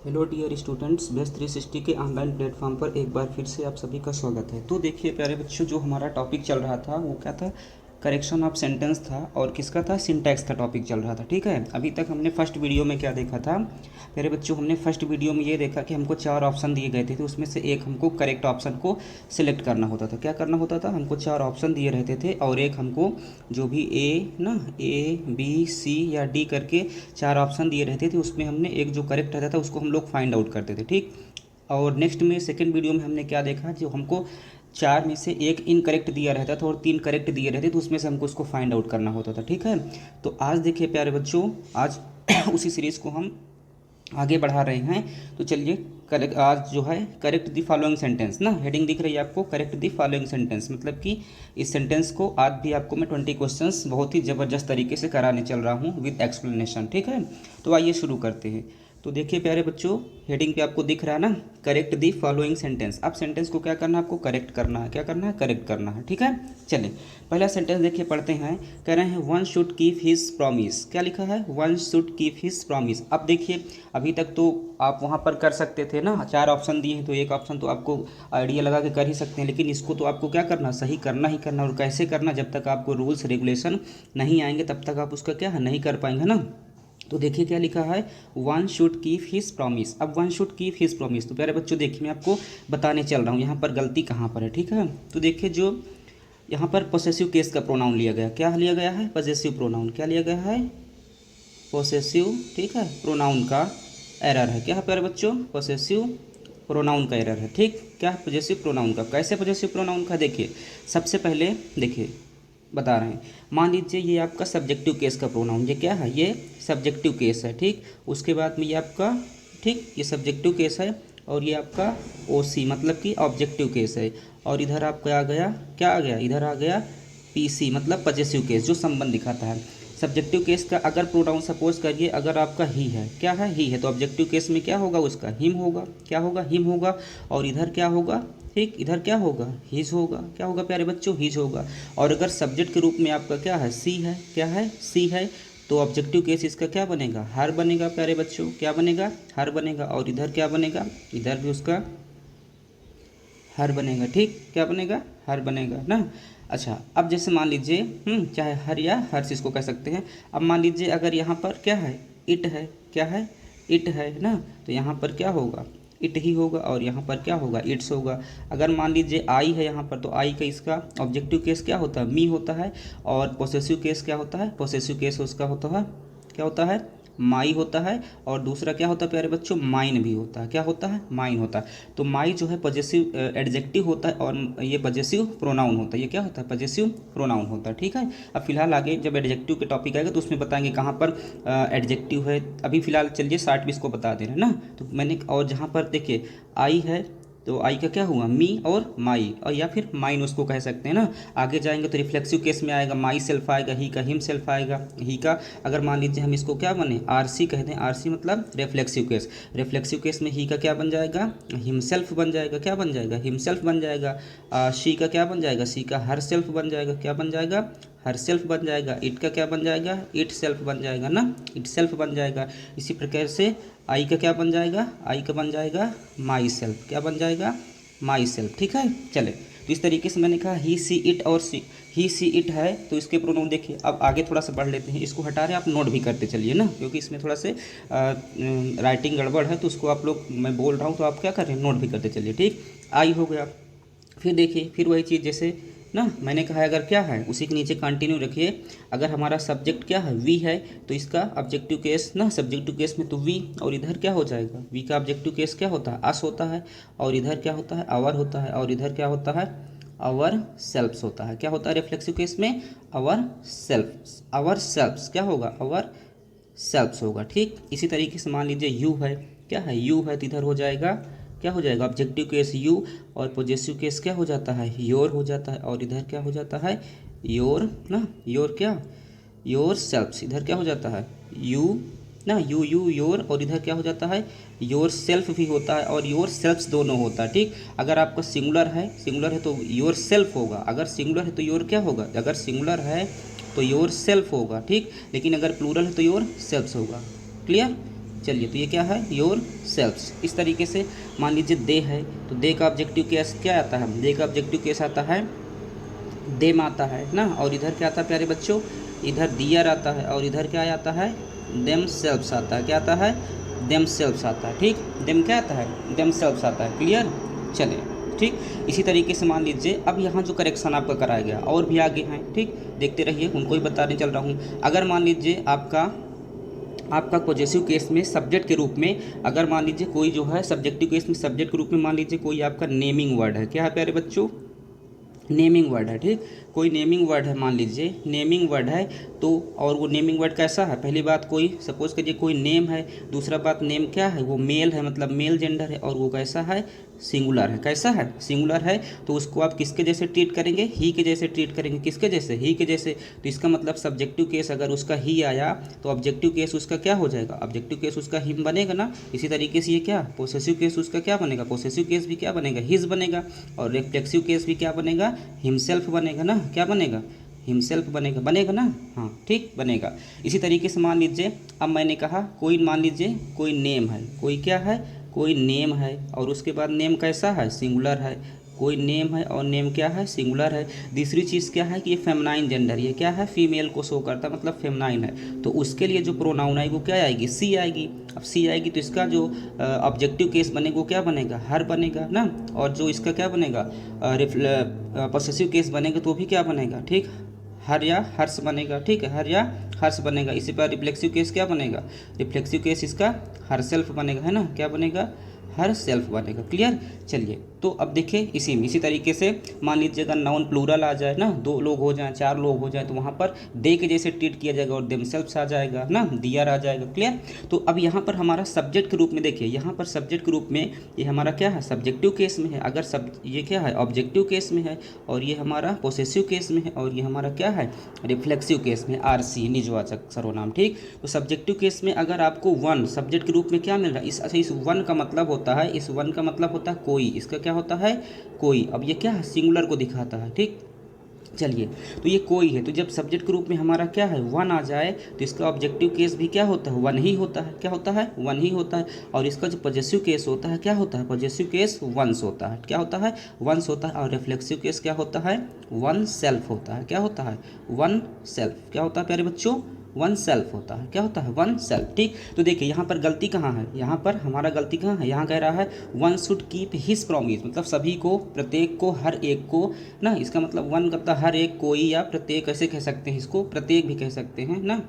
Hello dear students, best 360 के online platform पर एक बार फिर से आप सभी का स्वागत है। तो देखिए प्यारे बच्चों, जो हमारा टॉपिक चल रहा था वो क्या था? करेक्शन ऑफ सेंटेंस था। और किसका था? सिंटैक्स का टॉपिक चल रहा था। ठीक है, अभी तक हमने फर्स्ट वीडियो में क्या देखा था प्यारे बच्चों? हमने फर्स्ट वीडियो में ये देखा कि हमको 4 ऑप्शन दिए गए थे, तो उसमें से एक हमको करेक्ट ऑप्शन को सिलेक्ट करना होता था। क्या करना होता था? हमको 4 ऑप्शन दिए रहते थे और एक हमको जो भी ए बी सी या डी करके 4 ऑप्शन दिए रहते थे, उसमें हमने एक जो करेक्ट रहता था उसको हम लोग फाइंड आउट करते थे। ठीक, और नेक्स्ट में सेकंड वीडियो में हमने क्या देखा? जो हमको 4 में से एक इनकरेक्ट दिया रहता था और 3 करेक्ट दिए रहते, तो उसमें से हमको उसको फाइंड आउट करना होता था। ठीक है, तो आज देखिए प्यारे बच्चों, आज उसी सीरीज़ को हम आगे बढ़ा रहे हैं। तो चलिए, करेक्ट आज जो है करेक्ट दी फॉलोइंग सेंटेंस ना, हेडिंग दिख रही है आपको, करेक्ट दी फॉलोइंग सेंटेंस, मतलब कि इस सेंटेंस को आज भी आपको मैं 20 क्वेश्चंस बहुत ही ज़बरदस्त तरीके से कराने चल रहा हूँ विद एक्सप्लेनेशन। ठीक है, तो आइए शुरू करते हैं। तो देखिए प्यारे बच्चों, हेडिंग पे आपको दिख रहा है ना, करेक्ट दी फॉलोइंग सेंटेंस। अब सेंटेंस को क्या करना है? आपको करेक्ट करना है। क्या करना है? करेक्ट करना है। ठीक है, चलिए पहला सेंटेंस देखिए, पढ़ते हैं। कह रहे हैं one should keep his promise. क्या लिखा है? One should keep his promise. अब देखिए, अभी तक तो आप वहाँ पर कर सकते थे ना, 4 ऑप्शन दिए हैं तो एक ऑप्शन तो आपको आइडिया लगा के कर ही सकते हैं, लेकिन इसको तो आपको क्या करना? सही करना ही करना। और कैसे करना? जब तक आपको रूल्स रेगुलेशन नहीं आएंगे तब तक आप उसका क्या है, नहीं कर पाएंगे ना। तो देखिए क्या लिखा है, one should keep his promise. अब one should keep his promise, तो प्यारे बच्चों देखिए, मैं आपको बताने चल रहा हूँ यहाँ पर गलती कहाँ पर है। ठीक है, तो देखिए, जो यहाँ पर पोसेसिव केस का प्रोनाउन लिया गया, क्या लिया गया है? Possessive pronoun. क्या लिया गया है? पोसेसिव, ठीक है, प्रोनाउन का एरर है। क्या है प्यारे बच्चों? पोसेसिव प्रोनाउन का एरर है। ठीक, क्या है? पॉसेसिव प्रोनाउन का। कैसे पॉसेसिव प्रोनाउन का? देखिए, सबसे पहले देखिए बता रहे हैं, मान लीजिए ये आपका सब्जेक्टिव केस का प्रोनाउन, ये क्या है? ये सब्जेक्टिव केस है। ठीक, उसके बाद में ये आपका, ठीक, ये सब्जेक्टिव केस है और ये आपका ओसी मतलब कि ऑब्जेक्टिव केस है। और इधर आपका आ गया, क्या आ गया? इधर आ गया पीसी मतलब पॉसेसिव केस, जो संबंध दिखाता है। सब्जेक्टिव केस का अगर प्रोनाउन सपोज करिए अगर आपका ही है, क्या है? ही है, तो ऑब्जेक्टिव केस में क्या होगा? उसका हिम होगा। क्या होगा? हिम होगा। और इधर क्या होगा? ठीक, इधर क्या होगा? हिज होगा। क्या होगा प्यारे बच्चों? हिज होगा। और अगर सब्जेक्ट के रूप में आपका क्या है? सी है। क्या है? सी है, तो ऑब्जेक्टिव केस इसका क्या बनेगा? हर बनेगा प्यारे बच्चों। क्या बनेगा? हर बनेगा। और इधर क्या बनेगा? इधर भी उसका हर बनेगा। ठीक, क्या बनेगा? हर बनेगा ना। अच्छा, अब जैसे मान लीजिए चाहे हर या हर चीज़ को कह सकते हैं। अब मान लीजिए अगर यहाँ पर क्या है? इट है। क्या है? इट है ना, तो यहाँ पर क्या होगा? इट ही होगा। और यहाँ पर क्या होगा? इट्स होगा। अगर मान लीजिए आई है यहाँ पर, तो आई का इसका ऑब्जेक्टिव केस क्या होता है? मी होता है। और पोसेसिव केस क्या होता है? पोसेसिव केस उसका होता है, क्या होता है? माई होता है। और दूसरा क्या होता है प्यारे बच्चों? माइन भी होता है। क्या होता है? माइन होता है। तो माई जो है पॉजेसिव एडजेक्टिव होता है और ये पॉजेसिव प्रोनाउन होता है। ये क्या होता है? पॉजेसिव प्रोनाउन होता है। ठीक है, अब फिलहाल आगे जब एडजेक्टिव के टॉपिक आएगा तो उसमें बताएंगे कहाँ पर एडजेक्टिव है। अभी फिलहाल चलिए शार्ट में इसको बता दे रहे हैं ना। तो मैंने, और जहाँ पर देखिए आई है, तो आई का क्या हुआ? मी और माई, और या फिर माइन उसको कह सकते हैं ना। आगे जाएंगे तो रिफ्लेक्सिव केस में आएगा माई सेल्फ आएगा, ही का हिम सेल्फ आएगा। ही का अगर मान लीजिए हम इसको क्या बने? आरसी कह दें। आरसी मतलब रिफ्लेक्सिव केस। रिफ्लेक्सिव केस में ही का क्या बन जाएगा? हिमसेल्फ बन जाएगा। क्या बन जाएगा? हिमसेल्फ बन जाएगा। शी का क्या बन जाएगा? सी का हर सेल्फ बन जाएगा। क्या बन जाएगा? हर सेल्फ बन जाएगा। इट का क्या बन जाएगा? इट सेल्फ बन जाएगा ना, इट सेल्फ बन जाएगा। इसी प्रकार से आई का क्या बन जाएगा? आई का बन जाएगा माई सेल्फ। क्या बन जाएगा? My self. ठीक है, चले, तो इस तरीके से मैंने कहा ही सी इट और सी, ही सी इट है तो इसके प्रोनाउन देखिए। अब आगे थोड़ा सा बढ़ लेते हैं, इसको हटा रहे आप नोट भी करते चलिए ना, क्योंकि इसमें थोड़ा से राइटिंग गड़बड़ है, तो उसको आप लोग, मैं बोल रहा हूँ तो आप क्या कर रहे हैं? नोट भी करते चलिए। ठीक, आई हो गया। फिर देखिए, फिर वही चीज़ जैसे ना मैंने कहा है, अगर क्या है उसी के नीचे कंटिन्यू रखिए। अगर हमारा सब्जेक्ट क्या है? वी है, तो इसका ऑब्जेक्टिव केस ना, सब्जेक्टिव केस में तो वी, और इधर क्या हो जाएगा? वी का ऑब्जेक्टिव केस क्या होता है? अस होता है। और इधर क्या होता है? आवर होता है। और इधर क्या होता है? आवर सेल्फ्स होता है। क्या होता है रिफ्लेक्सिव केस में? Ourselves. आवर सेल्फ्स क्या होगा? आवर सेल्फ्स होगा। ठीक, इसी तरीके से मान लीजिए यू है। क्या है? यू है, तो इधर हो जाएगा, क्या हो जाएगा? ऑब्जेक्टिव केस यू, और पॉजेसिव केस क्या हो जाता है? योर हो जाता है। और इधर क्या हो जाता है? योर ना, योर क्या? Yourselves. इधर क्या हो जाता है? यू ना, यू यू योर, और इधर क्या हो जाता है? योर सेल्फ भी होता है और योर सेल्फ्स दोनों होता है। ठीक, अगर आपका सिंगुलर है तो योर सेल्फ होगा। अगर सिंगुलर है तो योर क्या होगा? अगर सिंगुलर है तो योर सेल्फ होगा। ठीक, लेकिन अगर प्लूरल है तो योर सेल्फ्स होगा। क्लियर? चलिए, तो ये क्या है, योर सेल्फ्स। इस तरीके से मान लीजिए दे है, तो दे का ऑब्जेक्टिव केस क्या आता है, दे का ऑब्जेक्टिव केस आता है देम आता है ना, और इधर क्या आता है प्यारे बच्चों, इधर दियर आता है, और इधर क्या आता है, देम सेल्फ्स आता है। क्या आता है, देम सेल्फ्स आता है। ठीक, देम क्या आता है, देम सेल्फ्स आता है। क्लियर, चले ठीक। इसी तरीके से मान लीजिए अब यहाँ जो करेक्शन आपका कराया गया और भी आगे हैं, ठीक, देखते रहिए, उनको ही बताने चल रहा हूँ। अगर मान लीजिए आपका पॉजेसिव केस में सब्जेक्ट के रूप में, अगर मान लीजिए कोई जो है सब्जेक्टिव केस में सब्जेक्ट के रूप में मान लीजिए कोई आपका नेमिंग वर्ड है। क्या है प्यारे बच्चों, नेमिंग वर्ड है। ठीक, कोई नेमिंग वर्ड है, मान लीजिए नेमिंग वर्ड है, तो और वो नेमिंग वर्ड कैसा है, पहली बात कोई सपोज करिए कोई नेम है, दूसरा बात नेम क्या है, वो मेल है, मतलब मेल जेंडर है, और वो कैसा है, सिंगुलर है। कैसा है, सिंगुलर है, तो उसको आप किसके जैसे ट्रीट करेंगे, ही के जैसे ट्रीट करेंगे। किसके जैसे, ही के जैसे। तो इसका मतलब सब्जेक्टिव केस अगर उसका ही आया तो ऑब्जेक्टिव केस उसका क्या हो जाएगा, ऑब्जेक्टिव केस उसका हिम बनेगा ना। इसी तरीके से ये क्या, पोसेसिव केस उसका क्या बनेगा, पोसेसिव केस भी क्या बनेगा, हिज बनेगा, और रिफ्लेक्सिव केस भी क्या बनेगा, हिमसेल्फ बनेगा ना। क्या बनेगा, हिमसेल्फ बनेगा, बनेगा ना, हाँ ठीक बनेगा। इसी तरीके से मान लीजिए अब मैंने कहा कोई, मान लीजिए कोई नेम है, कोई क्या है, कोई नेम है, और उसके बाद नेम कैसा है, सिंगुलर है। कोई नेम है और नेम क्या है, सिंगुलर है। दूसरी चीज़ क्या है कि ये फेमनाइन जेंडर, ये क्या है, फीमेल को शो करता है, मतलब फेमनाइन है, तो उसके लिए जो प्रोनाउन आएगी वो क्या आएगी, सी आएगी। अब सी आएगी तो इसका जो ऑब्जेक्टिव केस बनेगा वो क्या बनेगा, हर बनेगा ना, और जो इसका क्या बनेगा, पॉसेसिव केस बनेगा तो भी क्या बनेगा, ठीक, हर या हर्ष बनेगा। ठीक है, हर या हर्ष बनेगा। इसी पर रिफ्लेक्सिव केस क्या बनेगा, रिफ्लेक्सिव केस इसका हर सेल्फ बनेगा, है ना, क्या बनेगा, हर सेल्फ बनेगा। क्लियर, चलिए तो अब देखिए इसी तरीके से मान लीजिए अगर नाउन प्लूरल आ जाए ना, 2 लोग हो जाएं, 4 लोग हो जाएं, तो वहाँ पर दे के जैसे ट्रीट किया जाएगा और देमसेल्फ्स आ जाएगा ना, दियर आ जाएगा। क्लियर, तो अब यहाँ पर हमारा सब्जेक्ट के रूप में देखिए, यहाँ पर सब्जेक्ट के रूप में ये हमारा क्या है, सब्जेक्टिव केस में है, अगर ये क्या है, ऑब्जेक्टिव केस में है, और ये हमारा पोसेसिव केस में है, और ये हमारा क्या है, रिफ्लेक्सिव केस में, आरसी निजवाचक सर्वनाम। ठीक, तो सब्जेक्टिव केस में अगर आपको वन सब्जेक्ट के रूप में क्या मिल रहा है, इस वन का मतलब होता है, इस वन का मतलब होता है कोई, इसका क्या होता है, कोई। अब ये क्या है, सिंगुलर को दिखाता है। ठीक, चलिए तो ये कोई है, तो जब सब्जेक्ट के रूप में हमारा क्या है, वन आ जाए, तो इसका ऑब्जेक्टिव केस भी क्या होता है, वन ही होता है। क्या होता है, वन ही होता है। और इसका जो पॉजेसिव केस होता है क्या होता है, पॉजेसिव केस वंस होता है। क्या होता है, वंस होता है। और रिफ्लेक्सिव केस क्या होता है, वन सेल्फ होता है। क्या होता है, वन सेल्फ। क्या होता है प्यारे बच्चों, वन सेल्फ होता है। क्या होता है, वन सेल्फ। ठीक, तो देखिए यहाँ पर गलती कहाँ है, यहाँ पर हमारा गलती कहाँ है, यहाँ कह रहा है one should keep his promise, मतलब सभी को, प्रत्येक को, हर एक को ना, इसका मतलब वन करता हर एक, कोई, या प्रत्येक ऐसे कह सकते हैं, इसको प्रत्येक भी कह सकते हैं ना,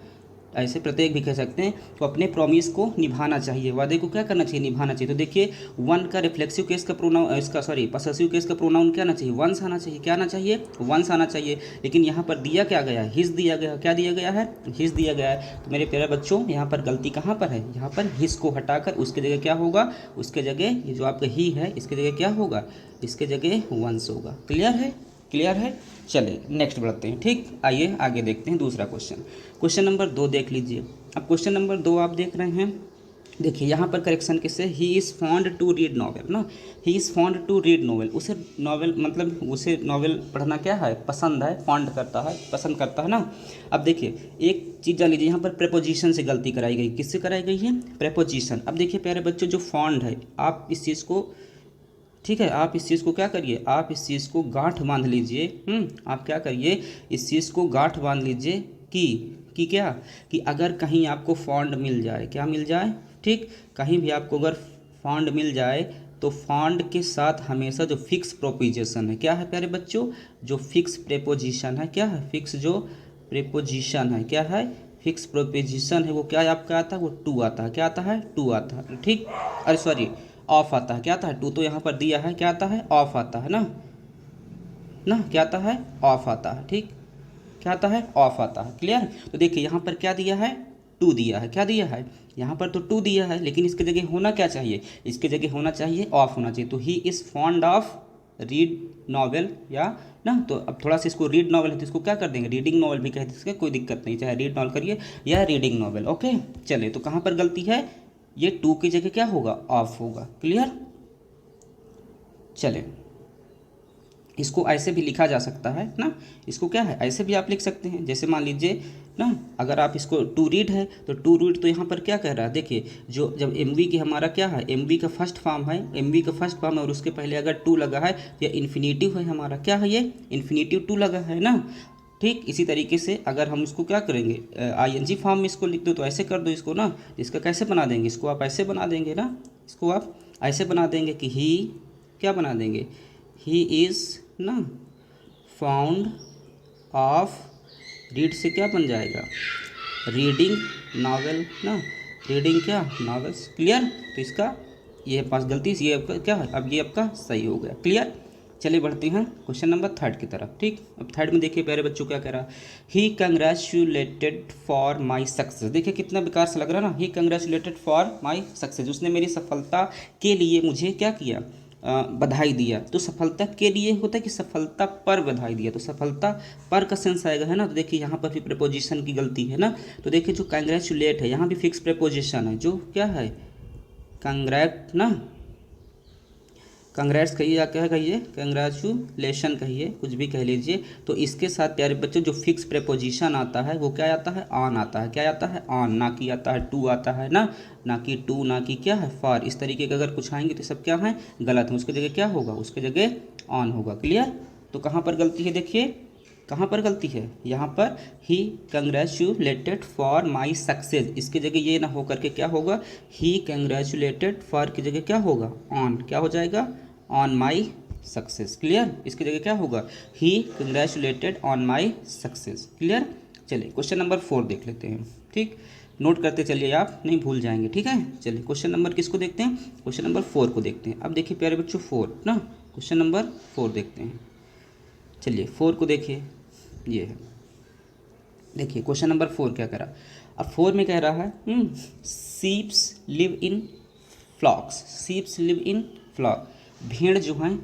ऐसे प्रत्येक भी कह सकते हैं। तो अपने प्रॉमिस को निभाना चाहिए, वादे को क्या करना चाहिए, निभाना चाहिए। तो देखिए वन का रिफ्लेक्सिव केस का प्रोनाउन, इसका सॉरी पॉसेसिव केस का प्रोनाउन क्या आना चाहिए, वंस आना चाहिए। क्या आना चाहिए, वंस आना चाहिए। लेकिन यहाँ पर दिया क्या गया है, हिज दिया गया। क्या दिया गया है, हिज दिया गया है। तो मेरे प्यारे बच्चों यहाँ पर गलती कहाँ पर है, यहाँ पर हिज को हटाकर उसके जगह क्या होगा, उसके जगह ये जो आपका ही है इसके जगह क्या होगा, इसके जगह वंस होगा। क्लियर है, क्लियर है। चलिए नेक्स्ट बढ़ते हैं। ठीक, आइए आगे देखते हैं दूसरा क्वेश्चन। क्वेश्चन नंबर 2 देख लीजिए। अब क्वेश्चन नंबर 2 आप देख रहे हैं, देखिए यहाँ पर करेक्शन किससे, he is fond to read novel ना, he is fond to read novel. उसे नॉवेल मतलब उसे नॉवेल पढ़ना क्या है, पसंद है, फॉन्ड करता है, पसंद करता है ना। अब देखिए एक चीज़ जान लीजिए, यहाँ पर प्रेपोजिशन से गलती कराई गई। किससे कराई गई है, प्रेपोजिशन। अब देखिए प्यारे बच्चों जो फॉन्ड है, आप इस चीज़ को, ठीक है, आप इस चीज़ को क्या करिए, आप इस चीज़ को गांठ बांध लीजिए। आप क्या करिए, इस चीज़ को गांठ बांध लीजिए कि क्या, कि अगर कहीं आपको फॉन्ड मिल जाए, क्या मिल जाए, ठीक, कहीं भी आपको अगर फॉन्ड मिल जाए तो फॉन्ड के साथ हमेशा जो फिक्स प्रोपोजिशन है, क्या है प्यारे बच्चों, जो फिक्स प्रेपोजिशन है, क्या है, फिक्स जो प्रेपोजिशन है, क्या है, फिक्स प्रोपोजिशन है, वो क्या आपका आता है, वो टू आता है। क्या आता है, टू आता है। ठीक, अरे सॉरी ऑफ आता है। क्या आता है, टू तो यहाँ पर दिया है, क्या आता है, ऑफ आता है ना, क्या आता है, ऑफ आता है। ठीक, क्या आता है, ऑफ आता है। क्लियर, तो देखिए यहाँ पर क्या दिया है, टू दिया है। क्या दिया है, यहाँ पर तो टू दिया है, लेकिन इसके जगह होना क्या चाहिए, इसके जगह होना चाहिए ऑफ होना चाहिए। तो ही is fond of read novel, या ना, तो अब थोड़ा सा इसको रीड नॉवेल है तो इसको क्या कर देंगे, रीडिंग नॉवेल भी कहते हैं, इसके कोई दिक्कत नहीं, चाहे रीड नॉवेल करिए या रीडिंग नॉवेल। ओके, चलिए तो कहाँ पर गलती है, ये टू की जगह क्या होगा, ऑफ होगा। क्लियर, चले इसको ऐसे भी लिखा जा सकता है ना, इसको क्या है ऐसे भी आप लिख सकते हैं। जैसे मान लीजिए ना, अगर आप इसको टू रीड है तो टू रीड तो यहाँ पर क्या कह रहा है, देखिए जो जब एम वी की हमारा क्या है, एम वी का फर्स्ट फॉर्म है, एम वी का फर्स्ट फॉर्म है और उसके पहले अगर टू लगा है तो ये इन्फिनेटिव है हमारा, क्या है ये इन्फिनेटिव टू लगा है ना। ठीक इसी तरीके से अगर हम इसको क्या करेंगे आईएनजी फॉर्म में इसको लिख दो तो ऐसे कर दो इसको ना, इसका कैसे बना देंगे, इसको आप ऐसे बना देंगे ना, इसको आप ऐसे बना देंगे कि ही क्या बना देंगे, ही इज़ ना फाउंड ऑफ, रीड से क्या बन जाएगा, रीडिंग नावल ना, रीडिंग क्या नावल्स, क्लियर। तो इसका ये पास गलती से ये आपका क्या है, अब ये आपका सही हो गया, क्लियर। चलिए बढ़ते हैं क्वेश्चन नंबर थर्ड की तरफ। ठीक, अब थर्ड में देखिए प्यारे बच्चों क्या कह रहा है, ही कंग्रेचुलेटेड फॉर माई सक्सेस। देखिए कितना बेकार से लग रहा है ना, ही कंग्रेचुलेटेड फॉर माई सक्सेस, उसने मेरी सफलता के लिए मुझे क्या किया, बधाई दिया। तो सफलता के लिए होता है कि सफलता पर बधाई दिया, तो सफलता पर का सेंस आएगा है ना। तो देखिए यहाँ पर भी प्रेपोजिशन की गलती है ना, तो देखिए जो कंग्रेचुलेट है यहाँ भी फिक्स प्रेपोजिशन है, जो क्या है कंग्रेट ना, कंग्रेट्स कहिए या क्या कहिए, कंग्रेचुलेशन कहिए, कुछ भी कह लीजिए। तो इसके साथ प्यारे बच्चों जो फिक्स प्रेपोजिशन आता है वो क्या आता है, ऑन आता है, क्या आता है ऑन, ना कि आता है टू आता है ना, ना कि टू, ना कि क्या है फॉर। इस तरीके के अगर कुछ आएंगे तो सब क्या है गलत है, उसकी जगह क्या होगा, उसकी जगह ऑन होगा, क्लियर। तो कहाँ पर गलती है, देखिए कहाँ पर गलती है, यहाँ पर ही कंग्रेचुलेटेड फॉर माई सक्सेस, इसकी जगह ये ना हो करके क्या होगा, ही कंग्रेचुलेटेड फॉर की जगह क्या होगा ऑन, क्या हो जाएगा ऑन माई सक्सेस, क्लियर। इसकी जगह क्या होगा, he congratulated on my success, clear. चलिए क्वेश्चन नंबर 4 देख लेते हैं। ठीक, नोट करते चलिए आप, नहीं भूल जाएंगे, ठीक है। चलिए क्वेश्चन नंबर किसको देखते हैं, क्वेश्चन नंबर 4 को देखते हैं। अब देखिए प्यारे बच्चों 4 ना, क्वेश्चन नंबर 4 देखते हैं। चलिए 4 को देखिए, ये है, देखिए क्वेश्चन नंबर 4 क्या कह रहा, अब 4 में कह रहा है sheeps live in flocks, sheeps live in flock, भेड़ जो हैं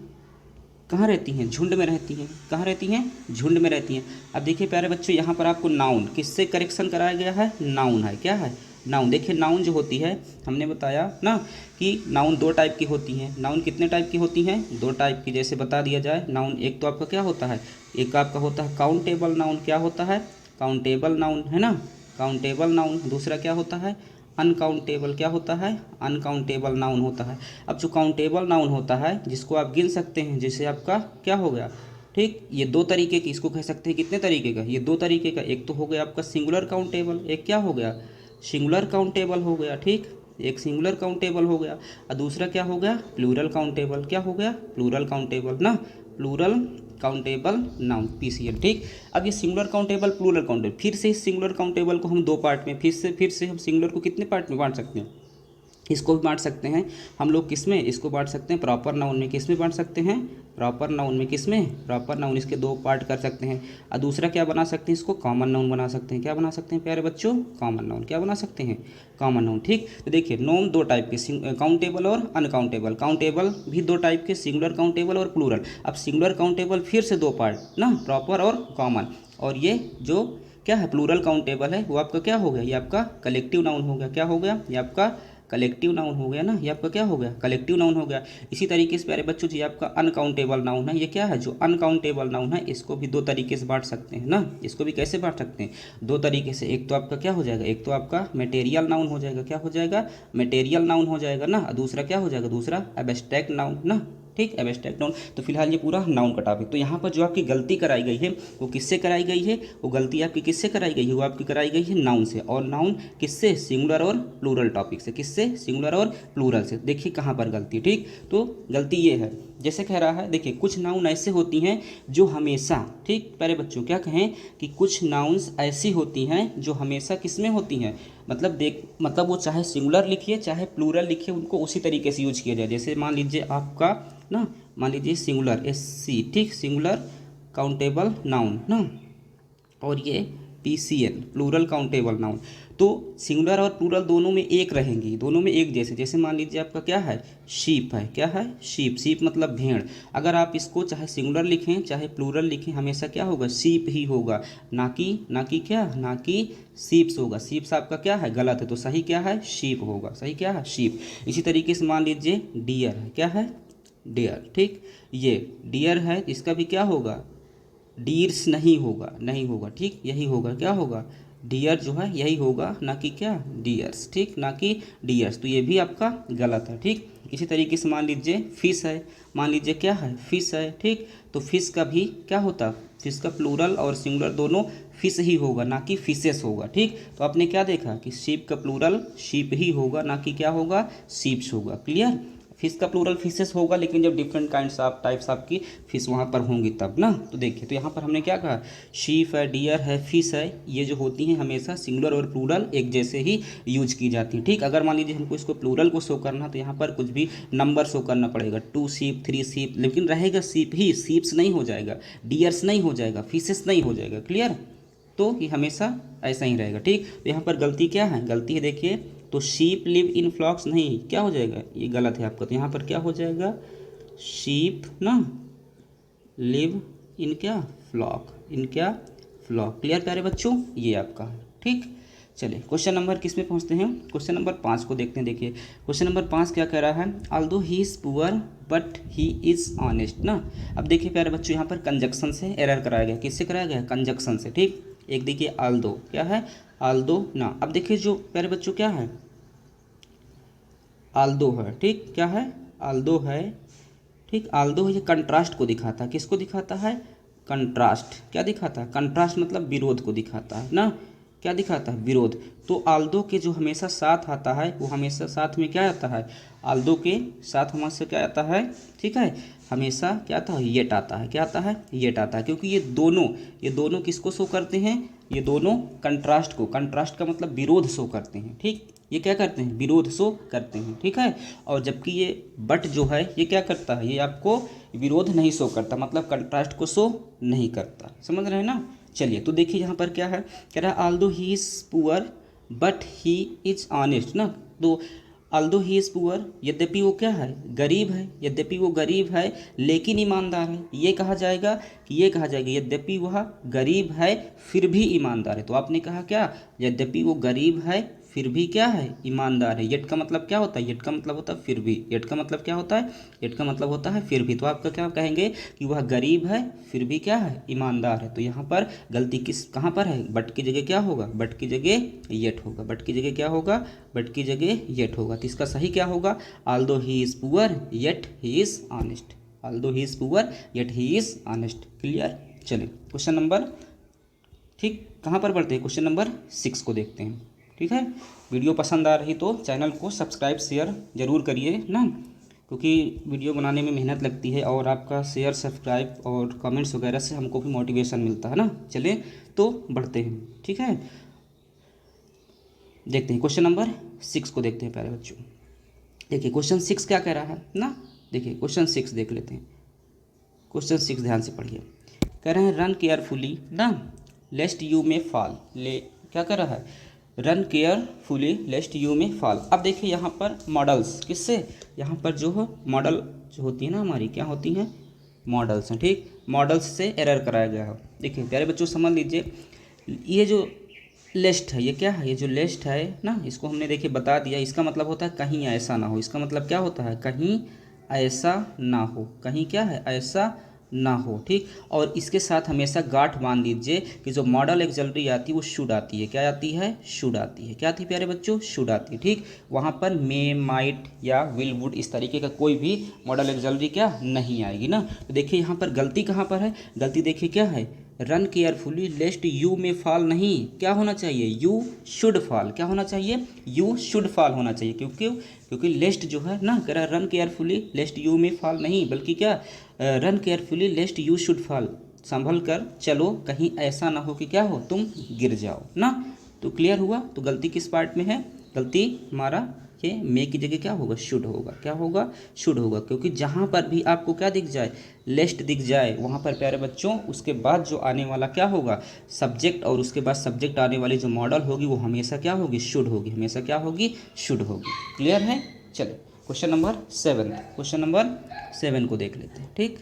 कहाँ रहती हैं, झुंड में रहती हैं, कहाँ रहती हैं झुंड में रहती हैं। अब देखिए प्यारे बच्चों यहाँ पर आपको नाउन किससे करेक्शन कराया गया है, नाउन है, क्या है नाउन। देखिए नाउन जो होती है हमने बताया ना कि नाउन 2 टाइप की होती हैं, नाउन कितने टाइप की होती हैं 2 टाइप की, जैसे बता दिया जाए नाउन एक तो आपका क्या होता है, एक आपका होता है काउंटेबल नाउन, क्या होता है काउंटेबल नाउन है ना, काउंटेबल नाउन। दूसरा क्या होता है अनकाउंटेबल, क्या होता है अनकाउंटेबल नाउन होता है। अब जो काउंटेबल नाउन होता है जिसको आप गिन सकते हैं, जैसे आपका क्या हो गया, ठीक, ये 2 तरीके की, इसको कह सकते हैं कितने तरीके का, ये 2 तरीके का, एक तो हो गया आपका सिंगुलर काउंटेबल, एक क्या हो गया सिंगुलर काउंटेबल हो गया, ठीक, एक सिंगुलर काउंटेबल हो गया और दूसरा क्या हो गया प्लूरल काउंटेबल, क्या हो गया प्लूरल काउंटेबल ना, प्लूरल काउंटेबल नाउन पीसीएल, ठीक। अब ये सिंगुलर काउंटेबल प्लूरल काउंटेबल, फिर से इस सिंगुलर काउंटेबल को हम 2 पार्ट में, फिर से हम सिंगुलर को कितने पार्ट में बांट सकते हैं, इसको भी बांट सकते हैं हम लोग किस में, इसको बांट सकते हैं प्रॉपर नाउन में, किस में बांट सकते हैं प्रॉपर नाउन में, किस में प्रॉपर नाउन, इसके 2 पार्ट कर सकते हैं। और दूसरा क्या बना सकते हैं, इसको कॉमन नाउन बना सकते हैं, क्या बना सकते हैं प्यारे बच्चों कॉमन नाउन, क्या बना सकते हैं कॉमन नाउन, ठीक। तो देखिए नाउन 2 टाइप के, काउंटेबल और अनकाउंटेबल, काउंटेबल भी 2 टाइप के, सिंगुलर काउंटेबल और प्लूरल। अब सिंगुलर काउंटेबल फिर से 2 पार्ट ना, प्रॉपर और कॉमन, और ये जो क्या है प्लूरल काउंटेबल है वो आपका क्या हो गया, ये आपका कलेक्टिव नाउन हो गया, क्या हो गया ये आपका कलेक्टिव नाउन हो गया ना, ये आपका क्या हो गया कलेक्टिव नाउन हो गया। इसी तरीके से प्यारे बच्चों जी आपका अनकाउंटेबल नाउन है, ये क्या है जो अनकाउंटेबल नाउन है, इसको भी 2 तरीके से बांट सकते हैं ना, इसको भी कैसे बांट सकते हैं 2 तरीके से। एक तो आपका क्या हो जाएगा, एक तो आपका मटेरियल नाउन हो जाएगा, क्या हो जाएगा मटेरियल नाउन हो जाएगा ना, दूसरा क्या हो जाएगा दूसरा एब्स्ट्रैक्ट नाउन ना, ठीक, एब्स्ट्रैक्ट नाउन। तो फिलहाल ये पूरा नाउन का टॉपिक। तो यहाँ पर जो आपकी गलती कराई गई है वो किससे कराई गई है, वो गलती आपकी किससे कराई गई है, वो आपकी कराई गई है नाउन से, और नाउन किससे सिंगुलर और प्लूरल टॉपिक से, किससे सिंगुलर और प्लूरल से। देखिए कहाँ पर गलती, ठीक, तो गलती ये है, जैसे कह रहा है देखिए कुछ नाउन ऐसे होती हैं जो हमेशा, ठीक प्यारे बच्चों क्या कहें कि कुछ नाउन्स ऐसी होती हैं जो हमेशा किस में होती हैं, मतलब वो चाहे सिंगुलर लिखिए चाहे प्लूरल लिखिए उनको उसी तरीके से यूज किया जाए। जैसे मान लीजिए आपका ना, मान लीजिए सिंगुलर SC, ठीक, सिंगुलर काउंटेबल नाउन ना, और ये PCN प्लूरल काउंटेबल नाउन। तो सिंगुलर और प्लूरल दोनों में एक रहेंगी, दोनों में एक जैसे। जैसे मान लीजिए आपका क्या है शीप है, क्या है शीप, शीप मतलब भेड़। अगर आप इसको चाहे सिंगुलर लिखें चाहे प्लूरल लिखें हमेशा क्या होगा शीप ही होगा, ना कि क्या, ना कि शीप्स होगा। शीप्स आपका क्या है गलत है, तो सही क्या है शीप होगा, सही क्या है शीप। इसी तरीके से मान लीजिए डियर है, क्या है डियर, ठीक। ये डियर है, इसका भी क्या होगा, डीर्स नहीं होगा, नहीं होगा, ठीक। यही होगा, क्या होगा, डियर जो है यही होगा, ना कि क्या डियर्स, ठीक, ना कि डियर्स। तो ये भी आपका गलत है, ठीक। इसी तरीके से मान लीजिए फिश है, मान लीजिए क्या है, फिश है, ठीक। तो फिश का भी क्या होता, फिश का प्लूरल और सिंगुलर दोनों फिश ही होगा, ना कि फिशेस होगा, ठीक। तो आपने क्या देखा कि शीप का प्लूरल शीप ही होगा, ना कि क्या होगा, शीप्स होगा। क्लियर। फिश का प्लूरल फिशेस होगा, लेकिन जब डिफरेंट काइंड्स ऑफ टाइप्स आपकी फिश वहाँ पर होंगी तब ना। तो देखिए, तो यहाँ पर हमने क्या कहा, शीप है, डियर है, फिश है, ये जो होती हैं हमेशा सिंगुलर और प्लूरल एक जैसे ही यूज की जाती हैं, ठीक। अगर मान लीजिए हमको इसको प्लूरल को शो करना, तो यहाँ पर कुछ भी नंबर शो करना पड़ेगा, 2 शीप, 3 शीप, लेकिन रहेगा शीप ही, शीप्स नहीं हो जाएगा, डियर्स नहीं हो जाएगा, फिशेस नहीं हो जाएगा। क्लियर। तो ये हमेशा ऐसा ही रहेगा, ठीक। तो यहाँ पर गलती क्या है, गलती है देखिए, तो शीप लिव इन फ्लॉक्स नहीं, क्या हो जाएगा, ये गलत है आपका। तो यहाँ पर क्या हो जाएगा, शीप ना लिव इन क्या फ्लॉक, इन क्या फ्लॉक। क्लियर प्यारे बच्चों, ये आपका है, ठीक। चलिए क्वेश्चन नंबर किस में पहुँचते हैं, क्वेश्चन नंबर 5 को देखते हैं। देखिए क्वेश्चन नंबर 5 क्या कह रहा है, Aldous he is poor but he is honest ना। अब देखिए प्यारे बच्चों, यहाँ पर कंजक्शन से एरर कराया गया, किससे कराया गया, कंजक्शन से, ठीक। एक देखिए आल्दो क्या है, आल्दो ना। अब देखिए जो प्यारे बच्चों क्या है, आल्दो है, ठीक, क्या है, आल्दो है, ठीक। आल्दो ये कंट्रास्ट को दिखाता है, किसको दिखाता है, कंट्रास्ट, क्या दिखाता है, कंट्रास्ट मतलब विरोध को दिखाता है ना, क्या दिखाता है, विरोध। तो आल्दो के जो हमेशा साथ आता है, वो हमेशा साथ में क्या आता है, आल्दो के साथ हमेशा क्या आता है, ठीक है, हमेशा क्या आता है, येट आता है, क्या आता है, येट आता है। क्योंकि ये दोनों किसको शो करते हैं, ये दोनों कंट्रास्ट को, कंट्रास्ट का मतलब विरोध शो करते हैं, ठीक। ये क्या करते हैं, विरोध शो करते हैं, ठीक है। और जबकि ये बट जो है ये क्या करता है, ये आपको विरोध नहीं शो करता, मतलब कंट्रास्ट को शो नहीं करता, समझ रहे हैं ना। चलिए तो देखिए यहाँ पर क्या है, कह रहा है Aldous he is poor but he is honest ना। तो आल्दो ही इज़ पुअर, यद्यपि वो क्या है, गरीब है, यद्यपि वो गरीब है लेकिन ईमानदार है, ये कहा जाएगा कि ये कहा जाएगा यद्यपि वह गरीब है फिर भी ईमानदार है। तो आपने कहा क्या, यद्यपि वो गरीब है फिर भी क्या है, ईमानदार है। येट का मतलब क्या होता है, येट का मतलब होता है फिर भी, येट का मतलब क्या होता है, येट का मतलब होता है फिर भी। तो आपका क्या कहेंगे कि वह गरीब है फिर भी क्या है, ईमानदार है। तो यहाँ पर गलती किस कहाँ पर है, बट की जगह क्या होगा, बट की जगह येट होगा, बट की जगह क्या होगा, बट की जगह येट होगा। तो इसका सही क्या होगा, Aldous he is poor yet he is honest, Aldous he is poor yet he is honest. Clear. चलिए क्वेश्चन नंबर, ठीक, कहाँ पर बढ़ते हैं, क्वेश्चन नंबर 6 को देखते हैं, ठीक है। वीडियो पसंद आ रही तो चैनल को सब्सक्राइब शेयर ज़रूर करिए ना, क्योंकि वीडियो बनाने में मेहनत लगती है और आपका शेयर सब्सक्राइब और कमेंट्स वगैरह से हमको भी मोटिवेशन मिलता है ना। चलिए तो बढ़ते हैं, ठीक है। देखते हैं क्वेश्चन नंबर 6 को देखते हैं प्यारे बच्चों। देखिए क्वेश्चन 6 क्या कह रहा है ना, देखिए क्वेश्चन 6 देख लेते हैं। क्वेश्चन 6 ध्यान से पढ़िए, कह रहे हैं रन केयरफुली ना लेस्ट यू में फॉल, ले क्या कर रहा है, रन केयरफुली लेस्ट यू में फॉल। अब देखिए यहाँ पर मॉडल्स किससे, यहाँ पर जो है मॉडल जो होती है ना हमारी, क्या होती हैं, मॉडल्स हैं, ठीक। मॉडल्स से एरर कराया गया है। देखिए प्यारे बच्चों समझ लीजिए, ये जो लिस्ट है, ये क्या है, ये जो लिस्ट है ना, इसको हमने देखिए बता दिया, इसका मतलब होता है कहीं ऐसा ना हो। इसका मतलब क्या होता है, कहीं ऐसा ना हो, कहीं क्या है, ऐसा ना हो, ठीक। और इसके साथ हमेशा गांठ बांध दीजिए कि जो मॉडल एक्सिलरी आती है वो शुड आती है, क्या आती है, शुड आती है, क्या आती है प्यारे बच्चों, शुड आती है, ठीक। वहाँ पर मे, माइट या विल, वुड इस तरीके का कोई भी मॉडल एक्सिलरी क्या नहीं आएगी ना। तो देखिए यहाँ पर गलती कहाँ पर है, गलती देखिए क्या है, रन केयरफुली लेस्ट यू में फॉल नहीं, क्या होना चाहिए, यू शुड फॉल, क्या होना चाहिए, यू शुड फॉल होना चाहिए। क्योंकि लेस्ट जो है ना, कह रहा रन केयरफुली लेस्ट यू में फॉल नहीं, बल्कि क्या, run carefully lest you should fall, संभल कर चलो कहीं ऐसा ना हो कि क्या हो, तुम गिर जाओ ना। तो क्लियर हुआ। तो गलती किस पार्ट में है, गलती हमारा ये मे की जगह क्या होगा, शुड होगा, क्या होगा, शुड होगा। क्योंकि जहाँ पर भी आपको क्या दिख जाए, लेस्ट दिख जाए, वहाँ पर प्यारे बच्चों उसके बाद जो आने वाला क्या होगा, सब्जेक्ट, और उसके बाद सब्जेक्ट आने वाली जो मॉडल होगी वो हमेशा क्या होगी, शुड होगी, हमेशा क्या होगी, शुड होगी। क्लियर है। चलिए क्वेश्चन नंबर 7, क्वेश्चन नंबर 7 को देख लेते हैं, ठीक।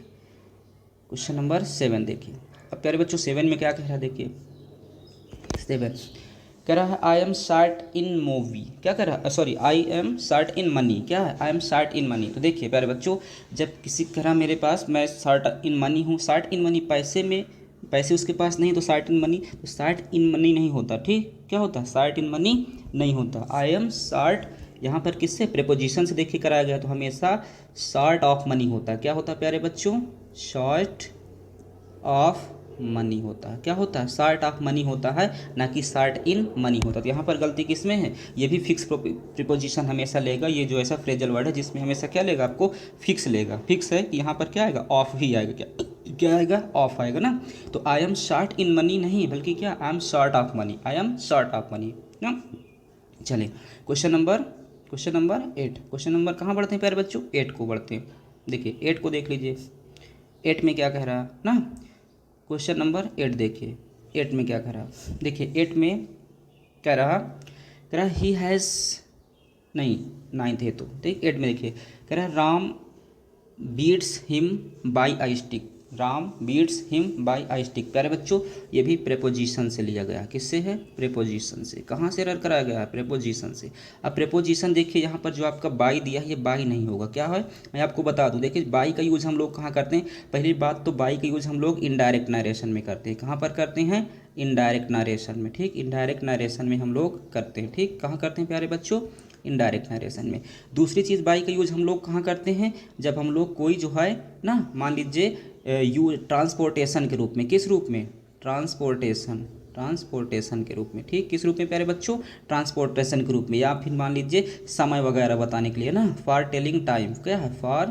क्वेश्चन नंबर 7 देखिए। अब प्यारे बच्चों 7 में क्या कह रहा है, देखिए 7 कह कह रहा है I am short in movie, क्या कह रहा है, sorry I am short in money, क्या है, I am short in money. तो देखिए प्यारे बच्चों, जब किसी कह रहा मेरे पास मैं शॉर्ट इन मनी हूँ, शॉर्ट इन मनी पैसे में, पैसे उसके पास नहीं तो शॉर्ट इन मनी, तो शॉर्ट इन मनी नहीं होता, ठीक, क्या होता है, शॉर्ट इन मनी नहीं होता। आई एम शॉर्ट यहाँ पर किससे, प्रीपोजिशन से देखिए कराया गया, तो हमेशा शॉर्ट ऑफ मनी होता है, क्या होता है प्यारे बच्चों, शॉर्ट ऑफ मनी होता है, क्या होता है, शॉर्ट ऑफ मनी होता है, ना कि शॉर्ट इन मनी होता है। तो यहाँ पर गलती किस में है, ये भी फिक्स प्रीपोजिशन हमेशा लेगा, ये जो ऐसा फ्रेजल वर्ड है जिसमें हमेशा क्या लेगा, आपको फिक्स लेगा, फिक्स है कि यहाँ पर क्या आएगा, ऑफ ही आएगा, क्या आएगा, ऑफ आएगा ना। तो I am short in money नहीं, बल्कि क्या, I am short of money, I am short of money ना। चलिए क्वेश्चन नंबर 8, क्वेश्चन नंबर कहाँ बढ़ते हैं प्यारे बच्चों, 8 को बढ़ते हैं। देखिए 8 को देख लीजिए, 8 में क्या कह रहा है ना, क्वेश्चन नंबर 8 देखिए, 8 में क्या कह रहा, देखिए 8 में कह रहा ही हैज़, नहीं 9th है तो ठीक, 8 में देखिए कह रहा Ram beats him by I stick, Ram beats him by I stick. प्यारे बच्चों ये भी प्रेपोजिशन से लिया गया, किससे है, प्रेपोजिशन से। कहाँ से एरर कराया गया है, प्रेपोजिशन से। अब प्रेपोजिशन देखिए यहाँ पर जो आपका बाई दिया है, ये बाई नहीं होगा, क्या है, मैं आपको बता दूँ। देखिए बाई का यूज़ हम लोग कहाँ करते हैं, पहली बात तो बाई का यूज़ हम लोग इनडायरेक्ट नरेशन में करते हैं, कहाँ पर करते हैं, इनडायरेक्ट नरेशन में, ठीक, इनडायरेक्ट नरेशन में हम लोग करते हैं, ठीक, कहाँ करते हैं प्यारे बच्चों, इनडायरेक्ट नरेशन में। दूसरी चीज़ बाई का यूज़ हम लोग कहाँ करते हैं, जब हम लोग कोई जो है ना, मान लीजिए यू ट्रांसपोर्टेशन के रूप में, किस रूप में, ट्रांसपोर्टेशन के रूप में, ठीक, किस रूप में प्यारे बच्चों, ट्रांसपोर्टेशन के रूप में, या फिर मान लीजिए समय वगैरह बताने के लिए ना, फॉर टेलिंग टाइम, क्या है, फॉर